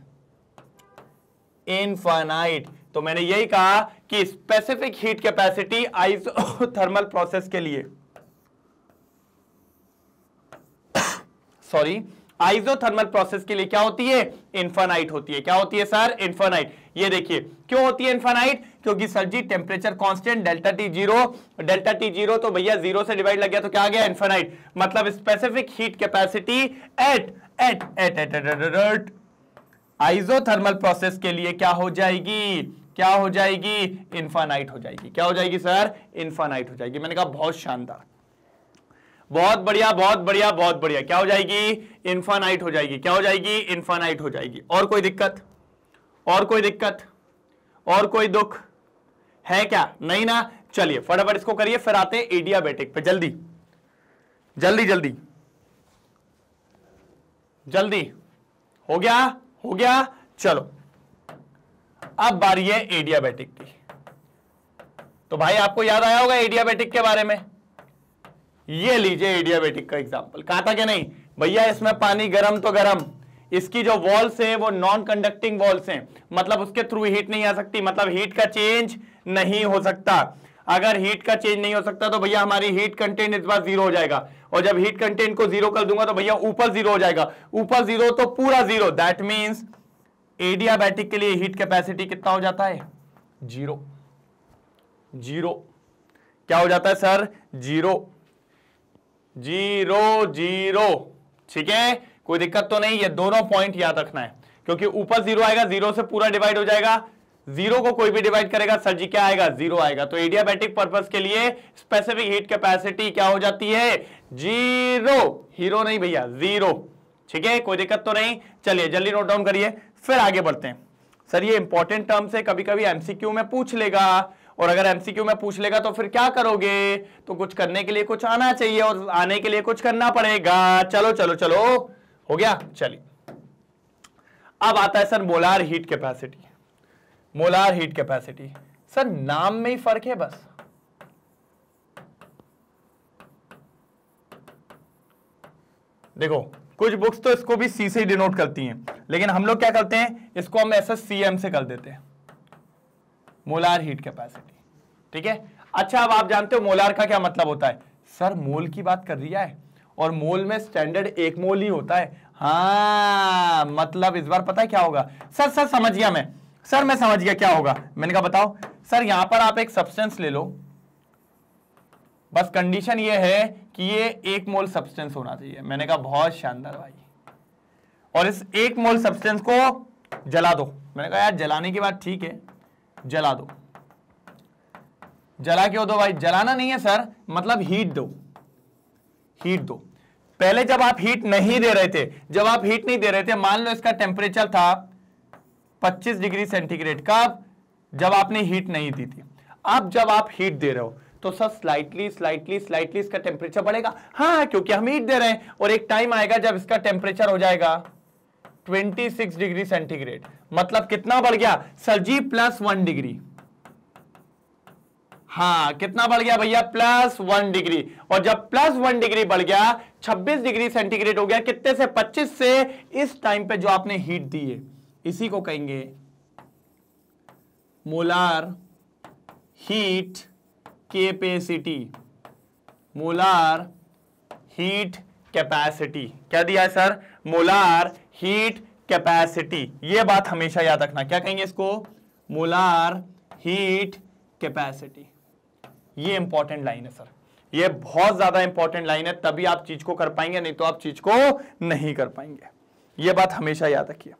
infinite. तो मैंने यही कहा कि specific heat capacity isothermal process के लिए, सॉरी, आइसोथर्मल प्रोसेस के लिए क्या होती है? इनफाइनाइट होती है। क्या होती है सर? इनफाइनाइट। ये देखिए क्यों होती है इनफाइनाइट? क्योंकि sir ji temperature constant, delta t 0, delta t 0 तो भैया 0 से डिवाइड लग गया तो क्या आ गया? इनफाइनाइट। मतलब specific heat capacity eight isothermal process के लिए क्या हो जाएगी? क्या हो जाएगी? इनफाइनाइट हो जाएगी। क्या हो जाएगी सर? इनफाइनाइट हो जाएगी। मैंने कहा बहुत शानदार, बहुत बढ़िया, बहुत बढ़िया, बहुत बढ़िया। क्या हो जाएगी? इनफाइनाइट हो जाएगी। क्या हो जाएगी? इनफाइनाइट हो जाएगी। और कोई दिक्कत? और कोई दिक्कत? और कोई दुख है क्या? नहीं ना? चलिए फटाफट इसको करिए, फिर आते हैं एडियाबेटिक पे। जल्दी जल्दी जल्दी जल्दी। हो गया? हो गया? चलो अब बारी है एडियाबेटिक की। तो भाई आपको याद आया होगा एडियाबेटिक के बारे में। ये लीजिए एडियाबेटिक का एग्जांपल। कहा था कि नहीं भैया इसमें पानी गर्म तो गर्म, इसकी जो वॉल्स है वो नॉन कंडक्टिंग वॉल्स हैं, मतलब उसके थ्रू हीट नहीं आ सकती, मतलब हीट का चेंज नहीं हो सकता। अगर हीट का चेंज नहीं हो सकता तो भैया हमारी हीट कंटेंट इस बार 0 हो जाएगा, और जब हीट कंटेंट को 0 कर दूंगा तो भैया ऊपर 0 हो जाएगा, ऊपर 0 तो पूरा 0। दैट मींस एडियाबैटिक के लिए हीट कैपेसिटी कितना हो जाता है? 0। 0 क्या हो जाता है सर? 0 0 0। ठीक है, कोई दिक्कत तो नहीं। ये दोनों पॉइंट याद रखना है, क्योंकि ऊपर 0 आएगा, 0 से पूरा डिवाइड हो जाएगा, 0 को कोई भी डिवाइड करेगा सर जी क्या आएगा? 0 आएगा। तो एडियाबैटिक पर्पस के लिए स्पेसिफिक हीट कैपेसिटी क्या हो जाती है? 0। हीरो नहीं भैया, 0। ठीक है, कोई दिक्कत तो नहीं। चलिए जल्दी नोट डाउन करिए, फिर आगे बढ़ते हैं। सर ये इंपॉर्टेंट टर्म्स है, कभी कभी एमसीक्यू में पूछ लेगा, और अगर एमसीक्यू में पूछ लेगा तो फिर क्या करोगे? तो कुछ करने के लिए कुछ आना चाहिए, और आने के लिए कुछ करना पड़ेगा। चलो चलो चलो, हो गया। चलिए अब आता है sir molar heat capacity. Molar heat capacity sir नाम में ही फर्क है बस। देखो कुछ बुक्स तो इसको भी सी से डिनोट करती हैं, लेकिन हम लोग क्या करते हैं, इसको हम ऐसा सीएम से कर देते हैं, मोलार हीट कैपेसिटी। ठीक है। अच्छा अब आप जानते हो मोलार का क्या मतलब होता है? सर मोल की बात कर रही है और मोल में स्टैंडर्ड 1 मोल ही होता है। हाँ मतलब इस बार पता है क्या होगा? सर समझ गया मैं, सर मैं समझ गया क्या होगा। मैंने कहा बताओ। सर यहां पर आप एक सब्सटेंस ले लो, बस कंडीशन ये है कि ये 1 मोल सब्सटेंस होना चाहिए। मैंने कहा बहुत शानदार भाई, और इस 1 मोल सब्सटेंस को जला दो। मैंने कहा यार जलाने की बात ठीक है, जला दो। जला क्यों दो भाई? जलाना नहीं है सर, मतलब हीट दो, हीट दो। पहले जब आप हीट नहीं दे रहे थे, जब आप हीट नहीं दे रहे थे, मान लो इसका टेम्परेचर था 25 डिग्री सेंटीग्रेड। कब? जब आपने हीट नहीं दी थी। अब जब आप हीट दे रहे हो तो सर स्लाइटली स्लाइटली स्लाइटली इसका टेम्परेचर बढ़ेगा। हाँ क्योंकि हम हीट दे रहे हैं, और एक टाइम आएगा जब इसका टेम्परेचर हो जाएगा 26 डिग्री सेंटीग्रेड। मतलब कितना बढ़ गया सर जी? +1 डिग्री। हाँ कितना बढ़ गया भैया? +1 डिग्री। और जब +1 डिग्री बढ़ गया 26 डिग्री सेंटीग्रेड हो गया, कितने से? 25 से। इस टाइम पे जो आपने हीट दी है इसी को कहेंगे molar heat capacity. Molar heat capacity क्या दिया है सर? Molar heat capacity. ये बात हमेशा याद रखना। क्या कहेंगे इसको? Molar heat capacity. ये इंपॉर्टेंट लाइन है सर, ये बहुत ज्यादा इंपॉर्टेंट लाइन है, तभी आप चीज को कर पाएंगे, नहीं तो आप चीज को नहीं कर पाएंगे। ये बात हमेशा याद रखिए,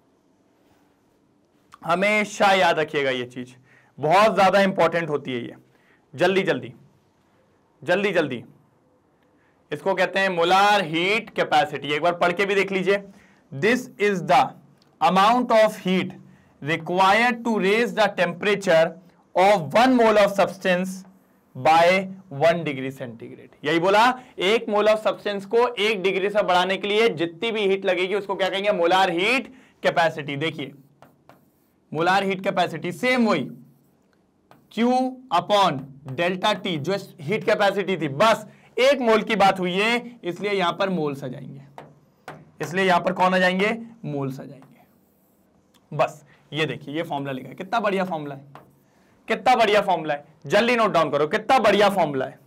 हमेशा याद रखिएगा। ये चीज बहुत ज्यादा इंपॉर्टेंट होती है। ये जल्दी जल्दी जल्दी जल्दी इसको कहते हैं मोलार हीट कैपेसिटी। एक बार पढ़ के भी देख लीजिए। This is the amount of heat required to raise the temperature of 1 mole of substance by 1 degree centigrade. यही बोला, 1 मोल ऑफ सब्सटेंस को 1 डिग्री से बढ़ाने के लिए जितनी भी हीट लगेगी उसको क्या कहेंगे? Molar heat capacity. देखिए मोलार हीट कैपेसिटी सेम वही Q अपॉन डेल्टा T जो हीट कैपेसिटी थी, बस 1 मोल की बात हुई है, इसलिए यहां पर मोल्स आ जाएंगे। इसलिए यहां पर कौन आ जाएंगे? मोल्स आ जाएंगे। बस ये देखिए ये फॉर्मूला लिखा है, कितना बढ़िया फॉर्मूला है, कितना बढ़िया फॉर्मूला है। जल्दी नोट डाउन करो, कितना बढ़िया फॉर्मूला है।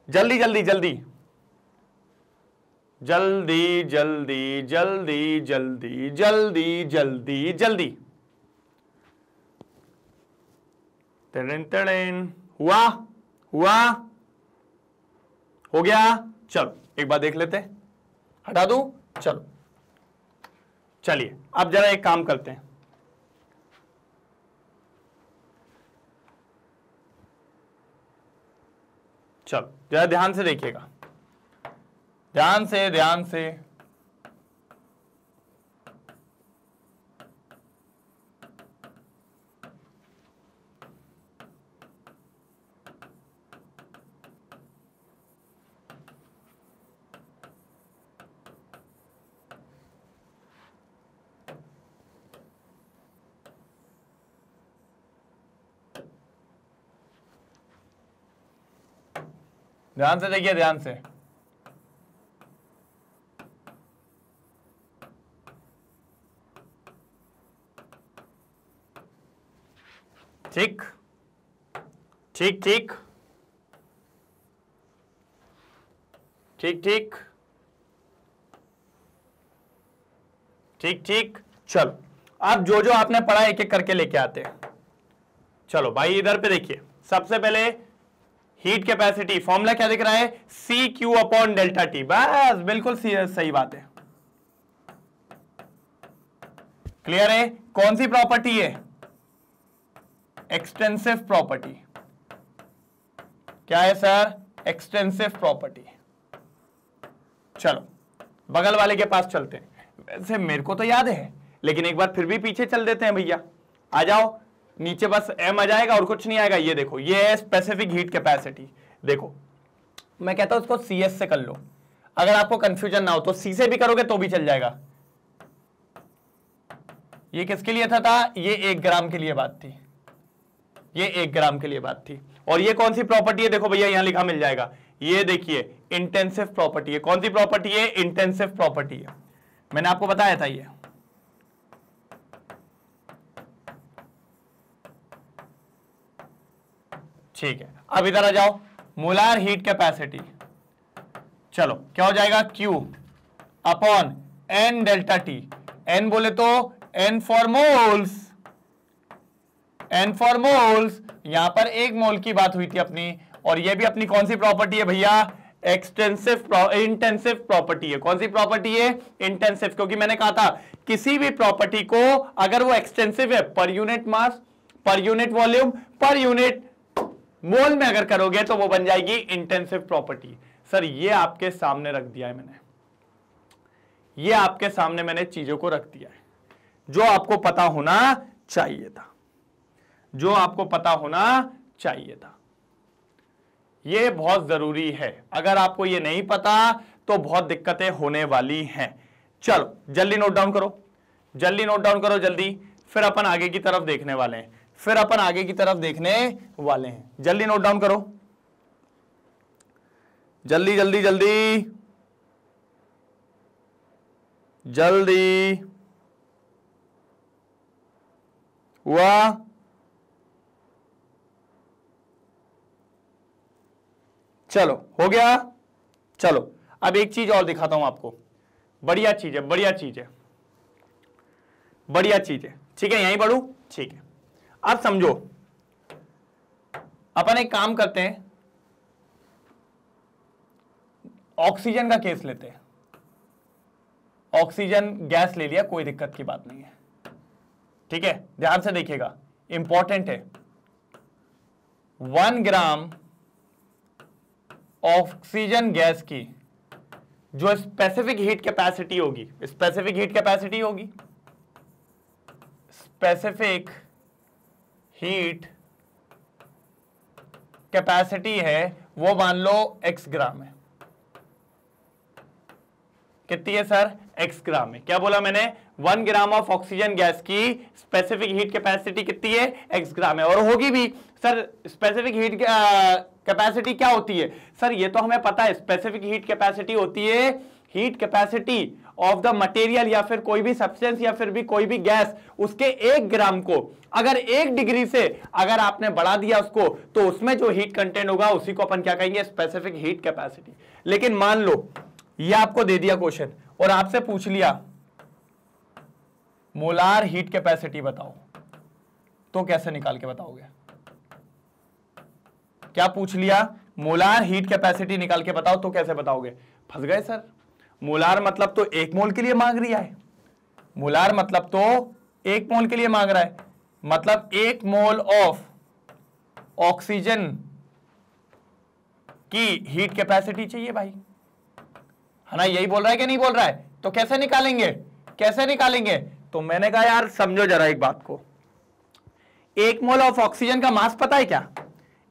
जल्दी जल्दी जल्दी जल्दी जल्दी जल्दी जल्दी जल्दी जल्दी जल्दी। टेन टेन हुआ हुआ हो गया। चलो एक बार देख लेते हैं, हटा दूं? चलो चलिए अब जरा एक काम करते हैं। चलो जरा ध्यान से देखिएगा, ध्यान से ध्यान से। ध्यान से देखिए, ध्यान से। ठीक ठीक ठीक ठीक ठीक ठीक ठीक। चलो अब जो जो आपने पढ़ा एक एक करके लेके आते हैं। चलो भाई इधर पे देखिए, सबसे पहले हीट कैपेसिटी फॉर्मूला क्या दिख रहा है? C Q upon delta T. बस बिल्कुल सही बात है, क्लियर है। कौन सी प्रॉपर्टी है? Extensive property. क्या है सर? Extensive property. चलो बगल वाले के पास चलते हैं। वैसे मेरे को तो याद है, लेकिन एक बार फिर भी पीछे चल देते हैं भैया। आ जाओ, नीचे बस m आ जाएगा और कुछ नहीं आएगा। ये देखो ये है स्पेसिफिक हीट कैपेसिटी। देखो मैं कहता हूं उसको CS से कर लो। अगर आपको कंफ्यूजन ना हो तो सी से भी करोगे तो भी चल जाएगा। ये किसके लिए था? ये 1 ग्राम के लिए बात थी, ये 1 ग्राम के लिए बात थी। और ये कौन सी प्रॉपर्टी है? देखो भैया यहां लिखा मिल जाएगा, ये देखिए इंटेंसिव प्रॉपर्टी है। कौन सी प्रॉपर्टी है? इंटेंसिव प्रॉपर्टी है। मैंने आपको बताया था ये। ठीक है, अब इधर आ जाओ, मोलार हीट कैपेसिटी। चलो क्या हो जाएगा? Q upon N delta T। N बोले तो N for moles, N for moles, यहां पर 1 मोल की बात हुई थी अपनी। और ये भी अपनी कौन सी प्रॉपर्टी है भैया? इंटेंसिव प्रॉपर्टी है। कौन सी प्रॉपर्टी है? इंटेंसिव। क्योंकि मैंने कहा था किसी भी प्रॉपर्टी को अगर वो एक्सटेंसिव है, per unit mass, per unit volume, per unit mole में अगर करोगे तो वो बन जाएगी इंटेंसिव प्रॉपर्टी। सर ये आपके सामने रख दिया है मैंने, ये आपके सामने मैंने चीजों को रख दिया है जो आपको पता होना चाहिए था, जो आपको पता होना चाहिए था। ये बहुत जरूरी है, अगर आपको ये नहीं पता तो बहुत दिक्कतें होने वाली हैं। चलो जल्दी नोट डाउन करो, जल्दी नोट डाउन करो जल्दी, फिर अपन आगे की तरफ देखने वाले हैं, फिर अपन आगे की तरफ देखने वाले हैं। जल्दी नोट डाउन करो, जल्दी जल्दी जल्दी जल्दी। हुआ? चलो हो गया। चलो अब एक चीज और दिखाता हूं आपको, बढ़िया चीज है, बढ़िया चीज है, बढ़िया चीज है। ठीक है, यहीं बढ़ू? ठीक है, अब समझो, अपन एक काम करते हैं, ऑक्सीजन का केस लेते हैं। ऑक्सीजन गैस ले लिया, कोई दिक्कत की बात नहीं है। ठीक है, ध्यान से देखिएगा, इंपॉर्टेंट है। 1 ग्राम ऑक्सीजन गैस की जो स्पेसिफिक हीट कैपेसिटी होगी, स्पेसिफिक हीट कैपेसिटी होगी, स्पेसिफिक हीट कैपेसिटी है, वो मान लो x ग्राम है। कितनी है सर? x ग्राम है। क्या बोला मैंने? 1 ग्राम ऑफ ऑक्सीजन गैस की स्पेसिफिक हीट कैपेसिटी कितनी है? x ग्राम है। और होगी भी। सर स्पेसिफिक हीट कैपेसिटी क्या होती है? सर ये तो हमें पता है, स्पेसिफिक हीट कैपेसिटी होती है heat capacity of the material या फिर कोई भी सब्सटेंस या फिर भी कोई भी गैस, उसके 1 ग्राम को अगर 1 डिग्री से अगर आपने बढ़ा दिया उसको, तो उसमें जो हीट कंटेंट होगा उसी को अपन क्या कहेंगे? Specific heat capacity. लेकिन मान लो ये आपको दे दिया क्वेश्चन और आपसे पूछ लिया मोलार हीट कैपेसिटी बताओ, तो कैसे निकाल के बताओगे? क्या पूछ लिया? मोलार हीट कैपेसिटी निकाल के बताओ, तो कैसे बताओगे? फंस गए सर। मोलार मतलब तो 1 मोल के लिए मांग रहा है, मोलार मतलब तो 1 मोल के लिए मांग रहा है, मतलब 1 मोल ऑफ ऑक्सीजन की हीट कैपेसिटी चाहिए भाई, है ना? यही बोल रहा है कि नहीं बोल रहा है? तो कैसे निकालेंगे, कैसे निकालेंगे? तो मैंने कहा यार समझो जरा एक बात को, 1 मोल ऑफ ऑक्सीजन का मास पता है क्या?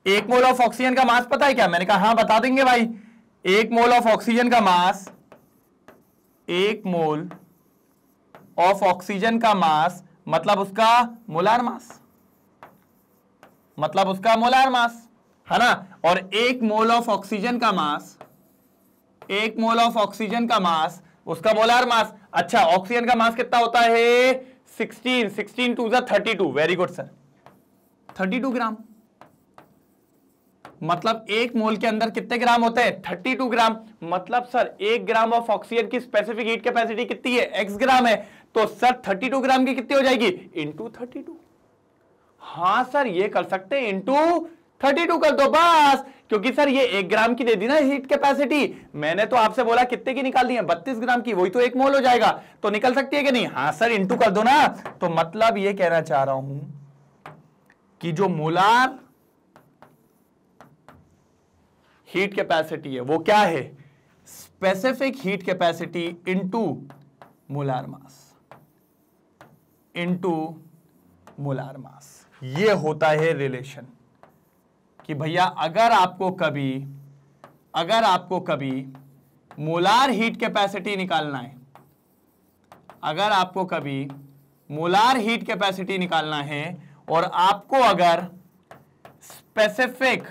1 मोल ऑफ ऑक्सीजन का मास पता है क्या? मैंने कहा हाँ बता देंगे भाई। 1 मोल ऑफ ऑक्सीजन का मास, 1 मोल ऑफ ऑक्सीजन का मास मतलब उसका मोलार मास, मतलब उसका मोलार मास, है ना? और 1 मोल ऑफ ऑक्सीजन का मास, 1 मोल ऑफ ऑक्सीजन का मास उसका मोलार मास। अच्छा ऑक्सीजन का मास कितना होता है? 16 to the 32। Very good sir, 32 gram. मतलब 1 मोल के अंदर कितने ग्राम होते हैं? 32 ग्राम। मतलब सर 1 ग्राम ऑफ ऑक्सीजन की स्पेसिफिक हीट कैपेसिटी कितनी है? x ग्राम है। तो सर 32 ग्राम की कितनी हो जाएगी? इंटू 32। हाँ सर ये कर सकते हैं, इंटू 32 कर दो बस, क्योंकि सर ये 1 ग्राम की दे दी ना हीट कैपेसिटी। मैंने तो आपसे बोला कितने की निकाल दी है? 32 ग्राम की, वही तो 1 मोल हो जाएगा। तो निकल सकती है कि नहीं? हाँ सर इंटू कर दो ना। तो मतलब ये कहना चाह रहा हूं कि जो मोलार हीट कैपेसिटी है वो क्या है? Specific heat capacity into molar mass, into molar mass. ये होता है रिलेशन कि भैया अगर आपको कभी मोलार हीट कैपेसिटी निकालना है, अगर आपको कभी मोलार हीट कैपेसिटी निकालना है और आपको अगर स्पेसिफिक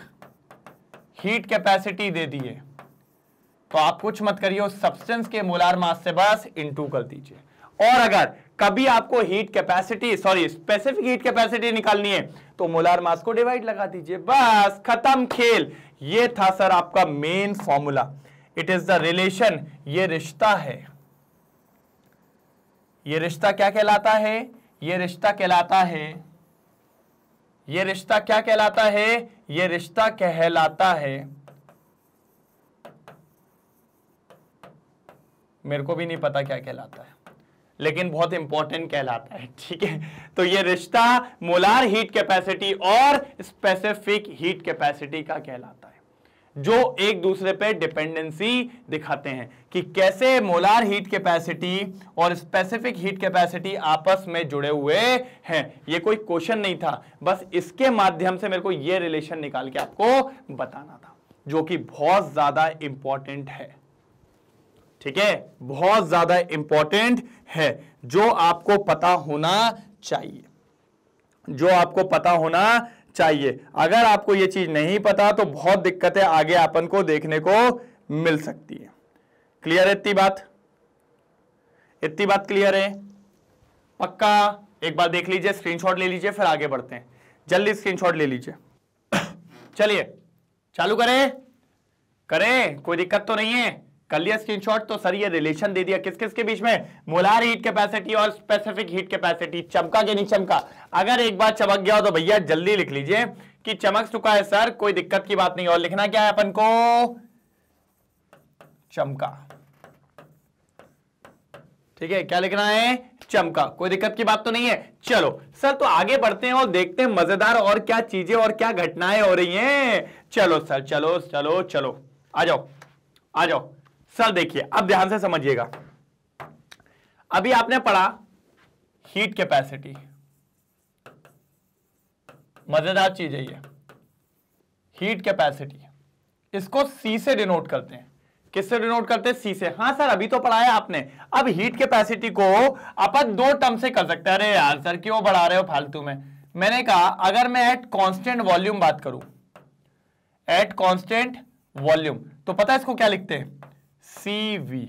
हीट कैपेसिटी दे दी है तो आप कुछ मत करिए, उस सब्सटेंस के मोलार मास से बस इनटू कर दीजिए। और अगर कभी आपको heat capacity specific heat capacity निकालनी है तो मोलार मास को डिवाइड लगा दीजिए, बस खत्म खेल। ये था सर आपका main formula. It is the relation, ये रिश्ता है। ये रिश्ता क्या कहलाता है? ये रिश्ता कहलाता है, ये रिश्ता क्या कहलाता है? ये रिश्ता कहलाता है, मेरे को भी नहीं पता क्या कहलाता है, लेकिन बहुत इंपॉर्टेंट कहलाता है, ठीक है। तो ये रिश्ता मोलार हीट कैपेसिटी और स्पेसिफिक हीट कैपेसिटी का कहलाता है, जो एक दूसरे पे डिपेंडेंसी दिखाते हैं कि कैसे मोलार हीट कैपेसिटी और स्पेसिफिक हीट कैपेसिटी आपस में जुड़े हुए हैं। ये कोई क्वेश्चन नहीं था, बस इसके माध्यम से मेरे को ये रिलेशन निकाल के आपको बताना था, जो कि बहुत ज्यादा इंपॉर्टेंट है, ठीक है, बहुत ज्यादा इंपॉर्टेंट है, जो आपको पता होना चाहिए, जो आपको पता होना चाहिए। अगर आपको ये चीज नहीं पता तो बहुत दिक्कतें आगे अपन को देखने को मिल सकती है। क्लियर है इतनी बात? इतनी बात क्लियर है? पक्का? एक बार देख लीजिए, स्क्रीनशॉट ले लीजिए, फिर आगे बढ़ते हैं। जल्दी स्क्रीनशॉट ले लीजिए। चलिए चालू करें? करें, कोई दिक्कत तो नहीं है? कर लिया स्क्रीनशॉट? तो सर ये रिलेशन दे दिया किस किस के बीच में? मोलार हीट कैपेसिटी और स्पेसिफिक हीट कैपेसिटी। चमका कि नहीं चमका? अगर एक बार चमक गया हो तो भैया जल्दी लिख लीजिए कि चमक चुका है सर, कोई दिक्कत की बात नहीं। और लिखना क्या है अपन को? चमका, ठीक है। क्या लिखना है? चमका। कोई दिक्कत की बात तो नहीं है? चलो सर, तो आगे बढ़ते हैं और देखते हैं मजेदार और क्या चीजें और क्या घटनाएं हो रही हैं। चलो सर, चलो चलो चलो, आ जाओ आ जाओ सर। देखिए अब ध्यान से समझिएगा, अभी आपने पढ़ा हीट कैपेसिटी, मजेदार चीज है ये हीट कैपेसिटी। इसको सी से डिनोट करते हैं। किससे डिनोट करते हैं? सी से। हाँ सर, अभी तो पढ़ाया आपने। अब हीट कैपेसिटी को अपन दो टर्म से कर सकते हैं। अरे यार सर, क्यों बढ़ा रहे हो फालतू में? मैंने कहा अगर मैं एट कांस्टेंट वॉल्यूम बात करूं, एट कांस्टेंट वॉल्यूम, तो पता है इसको क्या लिखते हैं? CV।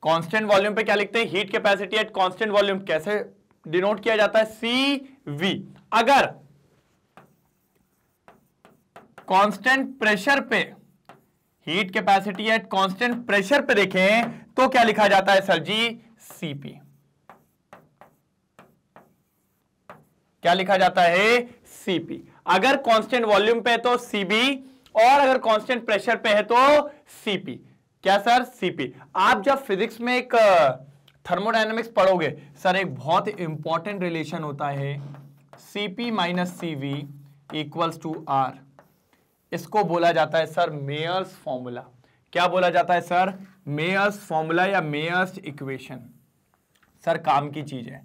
कांस्टेंट वॉल्यूम पे क्या लिखते हैं? Heat capacity at constant volume कैसे डिनोट किया जाता है? CV। अगर कांस्टेंट प्रेशर पे, heat capacity at constant pressure पे देखें तो क्या लिखा जाता है सर जी? CP। क्या लिखा जाता है? CP। अगर कांस्टेंट वॉल्यूम पे है तो CB, और अगर कांस्टेंट प्रेशर पे है तो CP। क्या सर? CP। आप जब फिजिक्स में एक थर्मोडायनेमिक्स पढ़ोगे सर, एक बहुत इंपॉर्टेंट रिलेशन होता है CP minus CV equals to R। इसको बोला जाता है सर मेयर्स फॉर्मूला। क्या बोला जाता है सर? मेयर्स फॉर्मूला या मेयर्स इक्वेशन। सर काम की चीज है,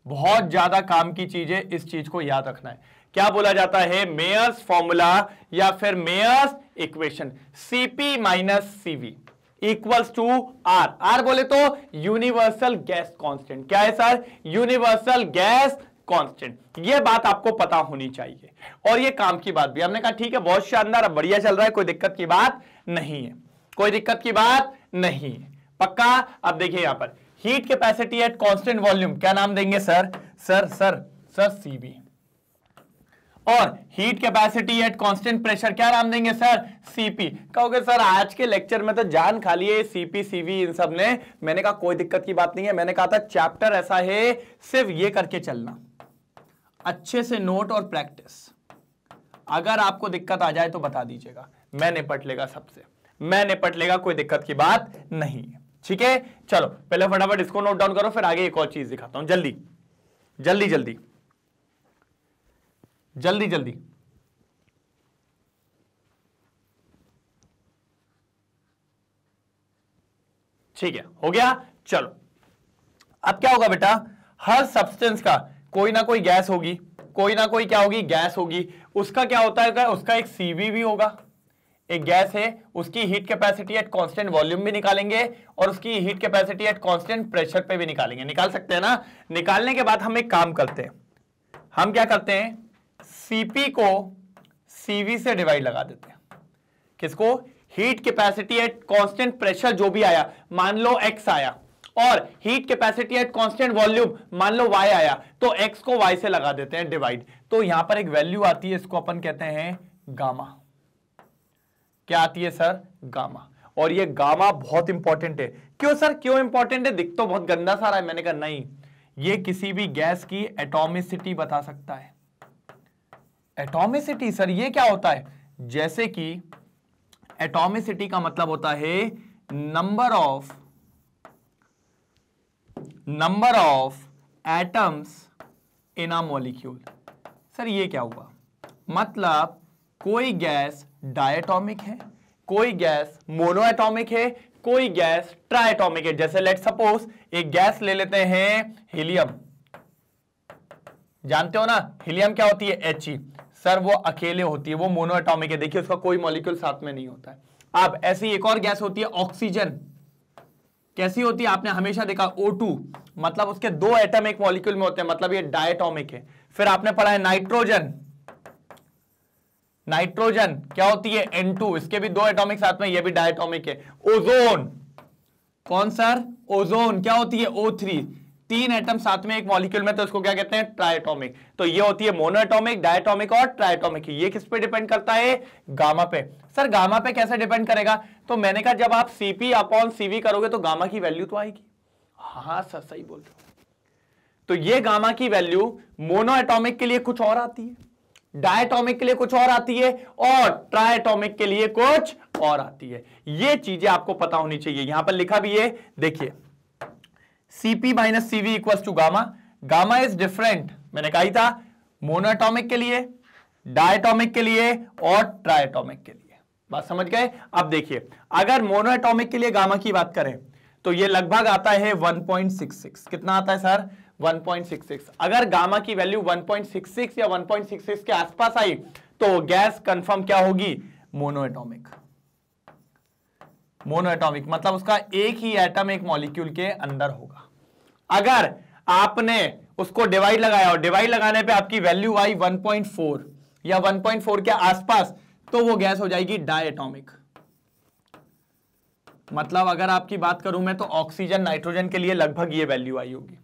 बहुत ज्यादा काम की चीज है, इस चीज को याद रखना है। क्या बोला जाता है? मेयर्स फॉर्मूला या फिर Mayer's equation. CP minus CV equals to R। R बोले तो यूनिवर्सल गैस कांस्टेंट। क्या है सर? Universal gas constant. ये बात आपको पता होनी चाहिए, और ये काम की बात भी। हमने कहा ठीक है, बहुत शानदार, बढ़िया चल रहा है, कोई दिक्कत की बात नहीं है, कोई दिक्कत की बात नहीं है, पक्का। अब देखिए यहां पर heat capacity at constant volume क्या नाम देंगे सर? Sir CV। और heat capacity at constant pressure क्या नाम देंगे सर? CP। कहोगे सर आज के लेक्चर में तो जान खा लिए CP CV इन सब ने। मैंने कहा कोई दिक्कत की बात नहीं है। मैंने कहा था चैप्टर ऐसा है, सिर्फ ये करके चलना, अच्छे से नोट और प्रैक्टिस। अगर आपको दिक्कत आ जाए तो बता दीजिएगा, मैं निपट लेगा सबसे, मैं निपट लेगा, कोई दिक्कत की बात नहीं है, ठीक है। चलो पहले फटाफट इसको नोट डाउन करो, फिर आगे एक और चीज दिखाता हूं। जल्दी जल्दी जल्दी जल्दी जल्दी। ठीक है, हो गया। चलो अब क्या होगा बेटा, हर सब्सटेंस का कोई ना कोई गैस होगी, कोई ना कोई क्या होगी? गैस होगी। उसका क्या होता है? उसका एक CV भी होगा, एक गैस है, उसकी heat capacity at constant volume भी निकालेंगे और उसकी heat capacity at constant pressure पे भी निकालेंगे। निकाल सकते हैं ना? निकालने के बाद हम एक काम करते हैं, हम क्या करते हैं, Cp को Cv से डिवाइड लगा देते हैं। किसको? Heat capacity at constant pressure जो भी आया, मान लो x आया, और heat capacity at constant volume मान लो y आया, तो x को y से लगा देते हैं डिवाइड। तो यहां पर एक वैल्यू आती है, इसको अपन कहते हैं गामा। क्या आती है सर? गामा। और ये गामा बहुत इंपॉर्टेंट है। क्यों सर, क्यों इंपॉर्टेंट है? दिख तो बहुत गंदा सा रहा है। मैंने कहा नहीं, ये किसी भी गैस की एटॉमिसिटी बता सकता है। एटॉमिसिटी सर ये क्या होता है? जैसे कि एटॉमिसिटी का मतलब होता है number of atoms in a molecule. Sir ये क्या हुआ? मतलब कोई गैस डायटोमिक है, कोई गैस मोनोएटॉमिक है, कोई गैस ट्राइएटॉमिक है। जैसे लेट सपोज एक गैस ले लेते हैं हीलियम। जानते हो ना हीलियम क्या होती है? He। सर वो अकेले होती है, वो मोनोएटॉमिक है। देखिए उसका कोई मॉलिक्यूल साथ में नहीं होता है। अब ऐसी एक और गैस होती है ऑक्सीजन। कैसी होती है? आपने हमेशा देखा O2, मतलब उसके दो एटम एक मॉलिक्यूल में होते हैं, मतलब ये डायटोमिक है। फिर आपने पढ़ा है नाइट्रोजन। नाइट्रोजन क्या होती है? N2, इसके भी दो एटॉमिक साथ में, ये भी डायटोमिक है। ओजोन, कौन सर? ओजोन क्या होती है? O3, तीन एटम साथ में एक मॉलिक्यूल में, तो इसको क्या कहते हैं? ट्राइएटॉमिक। तो ये होती है मोनोएटॉमिक, डायटोमिक और ट्राइएटॉमिक। ये किस पे डिपेंड करता है? गामा पे। सर गामा पे कैसे डिपेंड करेगा? तो मैंने कहा जब आप Cp/Cv करोगे तो गामा की वैल्यू तो आएगी। हाँ सर सही बोल रहे हो। तो ये गामा की वैल्यू मोनोएटॉमिक के लिए कुछ और आती है, डायटोमिक के लिए कुछ और आती है, और ट्राइएटॉमिक के लिए कुछ और आती है। ये चीजें आपको पता होनी चाहिए। यहां पर लिखा भी है, देखिए Cp-Cv equals to gamma. Gamma is different, मैंने कहा ही था, मोनोएटॉमिक के लिए, डायटोमिक के लिए और ट्राइएटॉमिक के लिए। बात समझ गए? अब देखिए अगर मोनोएटॉमिक के लिए गामा की बात करें तो ये लगभग आता है 1.66। कितना आता है सर? 1.66। अगर गामा की वैल्यू 1.66 या 1.66 के आसपास आई तो गैस कंफर्म क्या होगी? मोनोएटॉमिक। मोनोएटॉमिक मतलब उसका एक ही एटम एक मॉलिक्यूल के अंदर होगा। अगर आपने उसको डिवाइड लगाया और डिवाइड लगाने पे आपकी वैल्यू आई 1.4 या 1.4 के आसपास, तो वो गैस हो जाएगी डायटोमिक। मतलब अगर आपकी बात करूं मैं तो ऑक्सीजन, नाइट्रोजन के लिए लगभग ये वैल्यू आई होगी।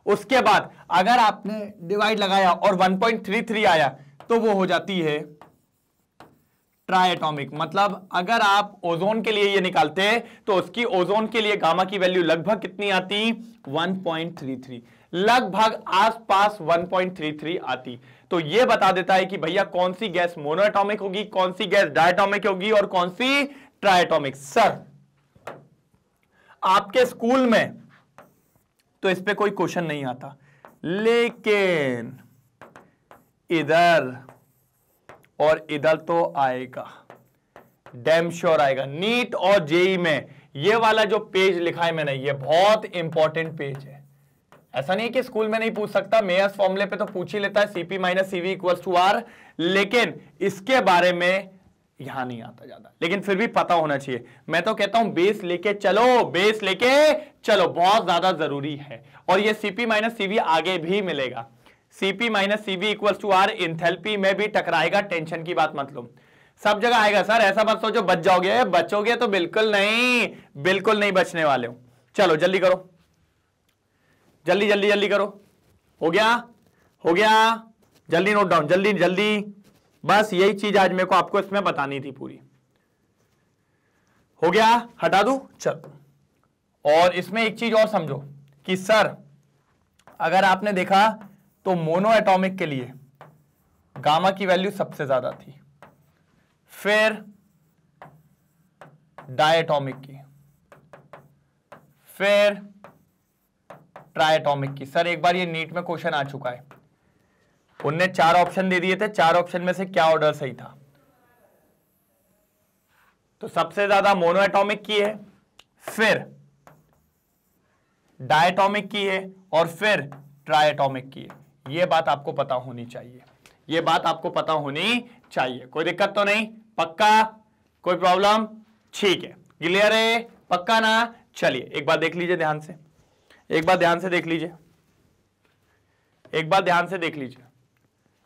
उसके बाद अगर आपने डिवाइड लगाया और 1.33 आया तो वो हो जाती है ट्राइएटॉमिक। मतलब अगर आप ओजोन के लिए ये निकालते तो उसकी ओजोन के लिए गामा की वैल्यू लगभग कितनी आती? 1.33, लगभग आसपास 1.33 आती। तो ये बता देता है कि भैया कौन सी गैस मोनोएटॉमिक होगी, कौन सी गैस डायटोमिक होगी और कौन सी ट्राइएटॉमिक। सर आपके स्कूल में तो इस पे कोई क्वेश्चन नहीं आता, लेकिन इधर और इधर तो आएगा, डैम श्योर आएगा। नीट और जेई में ये वाला जो पेज लिखा है मैंने, ये बहुत इंपॉर्टेंट पेज है। ऐसा नहीं कि स्कूल में नहीं पूछ सकता, मेयर्स फॉर्मूले पे तो पूछ ही लेता है Cp-Cv इक्वल्स टू R, लेकिन इसके बारे में यहां नहीं आता ज्यादा, लेकिन फिर भी पता होना चाहिए। मैं तो कहता हूं बेस लेके चलो, बेस लेके चलो, बहुत ज्यादा जरूरी है। और ये Cp-Cv आगे भी मिलेगा। Cp-Cv equals to R enthalpy में भी टकराएगा, टेंशन की बात मत लो, सब जगह आएगा। सर ऐसा मत सोचो बच जाओगे, बचोगे तो बिल्कुल नहीं, बिल्कुल नहीं बचने वाले हो। चलो जल्दी करो, जल्दी जल्दी जल्दी करो। हो गया? हो गया? जल्दी नोट डाउन, जल्दी जल्दी। बस यही चीज आज मेरे को आपको इसमें बतानी थी पूरी। हो गया? हटा दूं? चलो। और इसमें एक चीज और समझो कि सर अगर आपने देखा तो मोनोएटॉमिक के लिए गामा की वैल्यू सबसे ज्यादा थी, फिर डायटोमिक की, फिर ट्राइएटॉमिक की। सर एक बार ये नीट में क्वेश्चन आ चुका है, उनने 4 ऑप्शन दे दिए थे, 4 ऑप्शन में से क्या ऑर्डर सही था? तो सबसे ज्यादा मोनोएटॉमिक की है, फिर डायटोमिक की है और फिर ट्राइएटॉमिक की है। यह बात आपको पता होनी चाहिए, यह बात आपको पता होनी चाहिए। कोई दिक्कत तो नहीं? पक्का? कोई प्रॉब्लम? ठीक है, क्लियर है, पक्का ना? चलिए एक बार देख लीजिए ध्यान से, एक बार ध्यान से देख लीजिए, एक बार ध्यान से देख लीजिए।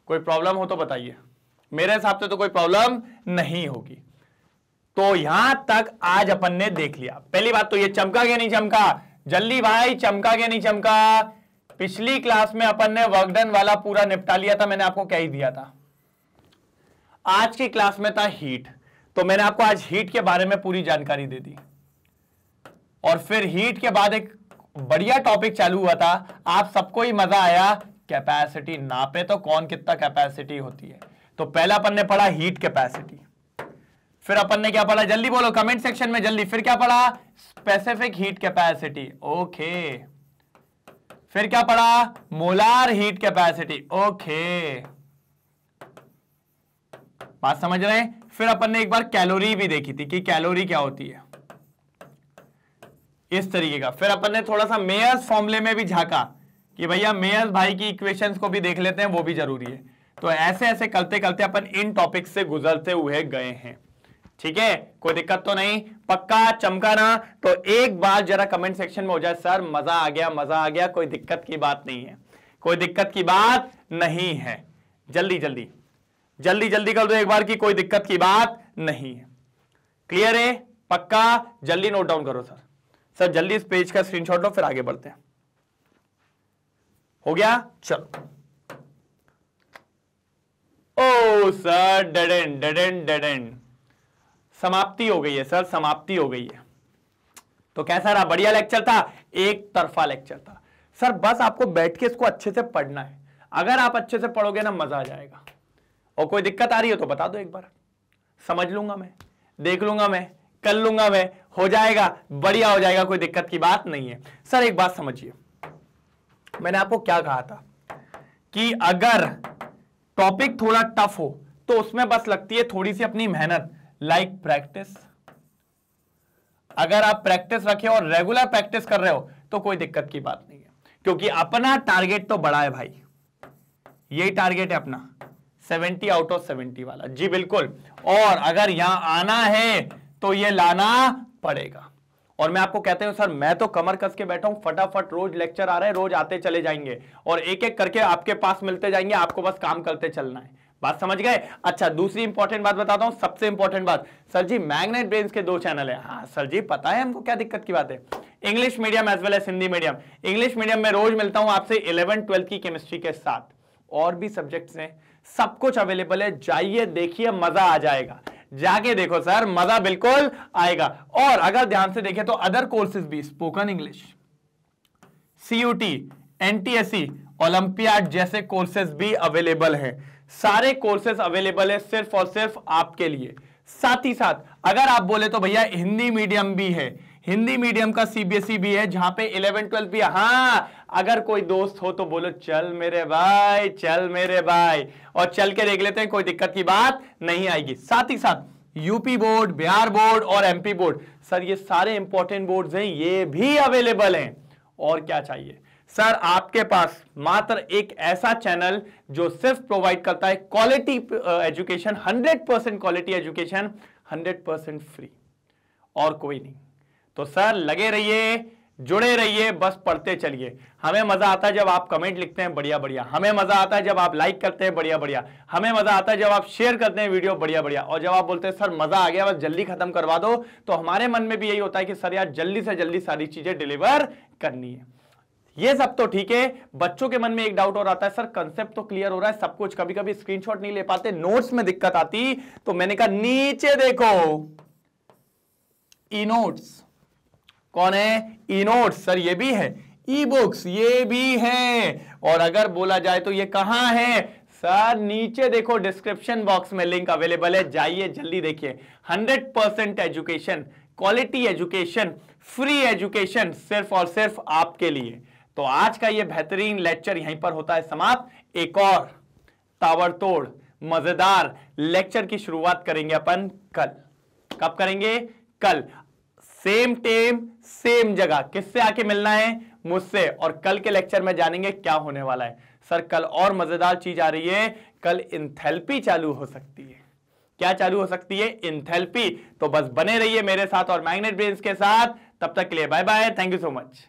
कोई प्रॉब्लम हो तो बताइए, मेरे हिसाब से तो कोई प्रॉब्लम नहीं होगी। तो यहां तक आज अपन ने देख लिया। पहली बात तो ये चमका क्या नहीं चमका, जल्दी भाई, चमका क्या नहीं चमका? पिछली क्लास में अपन ने वर्क डन वाला पूरा निपटा लिया था, मैंने आपको कह ही दिया था। आज की क्लास में था हीट, तो मैंने आपको आज हीट के बारे में पूरी जानकारी दे दी। और फिर हीट के बाद एक बढ़िया टॉपिक चालू हुआ था, आप सबको ही मजा आया, कैपेसिटी नापे तो कौन कितना कैपेसिटी होती है। तो पहला अपन ने पढ़ा हीट कैपेसिटी, फिर अपन ने क्या पढ़ा, जल्दी बोलो कमेंट सेक्शन में जल्दी, फिर क्या पढ़ा, स्पेसिफिक हीट कैपेसिटी, ओके। फिर क्या पढ़ा, मोलार हीट कैपेसिटी, ओके, बात समझ रहे हैं। फिर अपन ने एक बार कैलोरी भी देखी थी कि कैलोरी क्या होती है, इस तरीके का। फिर अपन ने थोड़ा सा मेयर्स फॉर्मूले में भी झांका कि भैया मेयर्स भाई की इक्वेशंस को भी देख लेते हैं, वो भी जरूरी है। तो ऐसे ऐसे करते करते अपन इन टॉपिक से गुजरते हुए गए हैं, ठीक है, कोई दिक्कत तो नहीं, पक्का चमका ना? तो एक बार जरा कमेंट सेक्शन में हो जाए, सर मजा आ गया, मजा आ गया, कोई दिक्कत की बात नहीं है, कोई दिक्कत की बात नहीं है। जल्दी जल्दी जल्दी जल्दी कर दो एक बार की कोई दिक्कत की बात नहीं है। क्लियर है, पक्का? जल्दी नोट डाउन करो सर, सर जल्दी इस पेज का स्क्रीनशॉट लो, फिर आगे बढ़ते हैं। हो गया? चलो। ओ सर डेड एंड समाप्ति हो गई है सर, समाप्ति हो गई है। तो कैसा रहा? बढ़िया लेक्चर था, एक तरफा लेक्चर था सर। बस आपको बैठ के इसको अच्छे से पढ़ना है, अगर आप अच्छे से पढ़ोगे ना मजा आ जाएगा। और कोई दिक्कत आ रही हो तो बता दो एक बार, समझ लूंगा मैं, देख लूंगा मैं, कर लूंगा मैं, हो जाएगा, बढ़िया हो जाएगा, कोई दिक्कत की बात नहीं है। सर एक बात समझिए, मैंने आपको क्या कहा था कि अगर टॉपिक थोड़ा टफ हो तो उसमें बस लगती है थोड़ी सी अपनी मेहनत, लाइक प्रैक्टिस। अगर आप प्रैक्टिस रखे और रेगुलर प्रैक्टिस कर रहे हो तो कोई दिक्कत की बात नहीं है, क्योंकि अपना टारगेट तो बड़ा है भाई, यही टारगेट है अपना, 70 आउट ऑफ 70 वाला। जी बिल्कुल, और अगर यहां आना है तो ये लाना पड़ेगा। और मैं आपको कहते हूं सर मैं तो कमर कस के बैठा हूं, फटाफट रोज लेक्चर आ रहे हैं, रोज आते चले जाएंगे और एक एक करके आपके पास मिलते जाएंगे, आपको बस काम करते चलना है। बात समझ गए? अच्छा दूसरी इंपॉर्टेंट बात बताता हूं, सबसे इंपॉर्टेंट बात, सर जी मैग्नेट ब्रेन्स के 2 चैनल है। हाँ सर जी पता है हमको, क्या दिक्कत की बात है। English medium as well as Hindi medium. English medium में रोज मिलता हूं आपसे 11-12 की केमिस्ट्री के साथ, और भी सब्जेक्ट्स हैं, सब कुछ अवेलेबल है। जाइए देखिए, मजा आ जाएगा, जाके देखो सर, मजा बिल्कुल आएगा। और अगर ध्यान से देखें तो अदर कोर्सेज भी, spoken English, CUT, NTSE, olympiad जैसे कोर्सेज भी अवेलेबल हैं। सारे कोर्सेज अवेलेबल है सिर्फ और सिर्फ आपके लिए। साथ ही साथ अगर आप बोले तो भैया हिंदी मीडियम भी है, हिंदी मीडियम का CBSE भी है, जहां पे 11-12 भी है। हाँ अगर कोई दोस्त हो तो बोलो चल मेरे भाई, चल मेरे भाई, और चल के देख लेते हैं, कोई दिक्कत की बात नहीं आएगी। साथ ही साथ यूपी बोर्ड, बिहार बोर्ड और MP बोर्ड, सर ये सारे इंपॉर्टेंट बोर्ड्स हैं, ये भी अवेलेबल हैं। और क्या चाहिए सर आपके पास? मात्र एक ऐसा चैनल जो सिर्फ प्रोवाइड करता है quality education, 100% quality education, 100% free, और कोई नहीं। तो सर लगे रहिए, जुड़े रहिए, बस पढ़ते चलिए। हमें मजा आता है जब आप कमेंट लिखते हैं, बढ़िया बढ़िया। हमें मजा आता है जब आप लाइक करते हैं, बढ़िया बढ़िया। हमें मजा आता है जब आप शेयर करते हैं वीडियो, बढ़िया बढ़िया। और जब आप बोलते हैं सर मजा आ गया, बस जल्दी खत्म करवा दो, तो हमारे मन में भी यही होता है कि सर यार जल्दी से जल्दी सारी चीजें डिलीवर करनी है। ये सब तो ठीक है, बच्चों के मन में एक डाउट और आता है, सर कंसेप्ट तो क्लियर हो रहा है सब कुछ, कभी कभी स्क्रीनशॉट नहीं ले पाते, नोट्स में दिक्कत आती। तो मैंने कहा नीचे देखो, ई नोट्स। कौन है? E notes. सर ये भी है, ई बुक्स ये भी है, और अगर बोला जाए तो ये कहां है? सर नीचे देखो, डिस्क्रिप्शन बॉक्स में लिंक अवेलेबल है, जाइए जल्दी देखिए। 100% education, quality education, free education, सिर्फ और सिर्फ आपके लिए। तो आज का ये बेहतरीन लेक्चर यहीं पर होता है समाप्त। एक और ताबड़तोड़ मजेदार लेक्चर की शुरुआत करेंगे अपन कल। कब करेंगे? कल, सेम टाइम सेम जगह। किससे आके मिलना है? मुझसे। और कल के लेक्चर में जानेंगे क्या होने वाला है। सर कल और मजेदार चीज आ रही है, कल इंथैल्पी चालू हो सकती है। क्या चालू हो सकती है? इंथैल्पी। तो बस बने रहिए मेरे साथ और मैग्नेट ब्रेन्स के साथ। तब तक के लिए bye bye, thank you so much.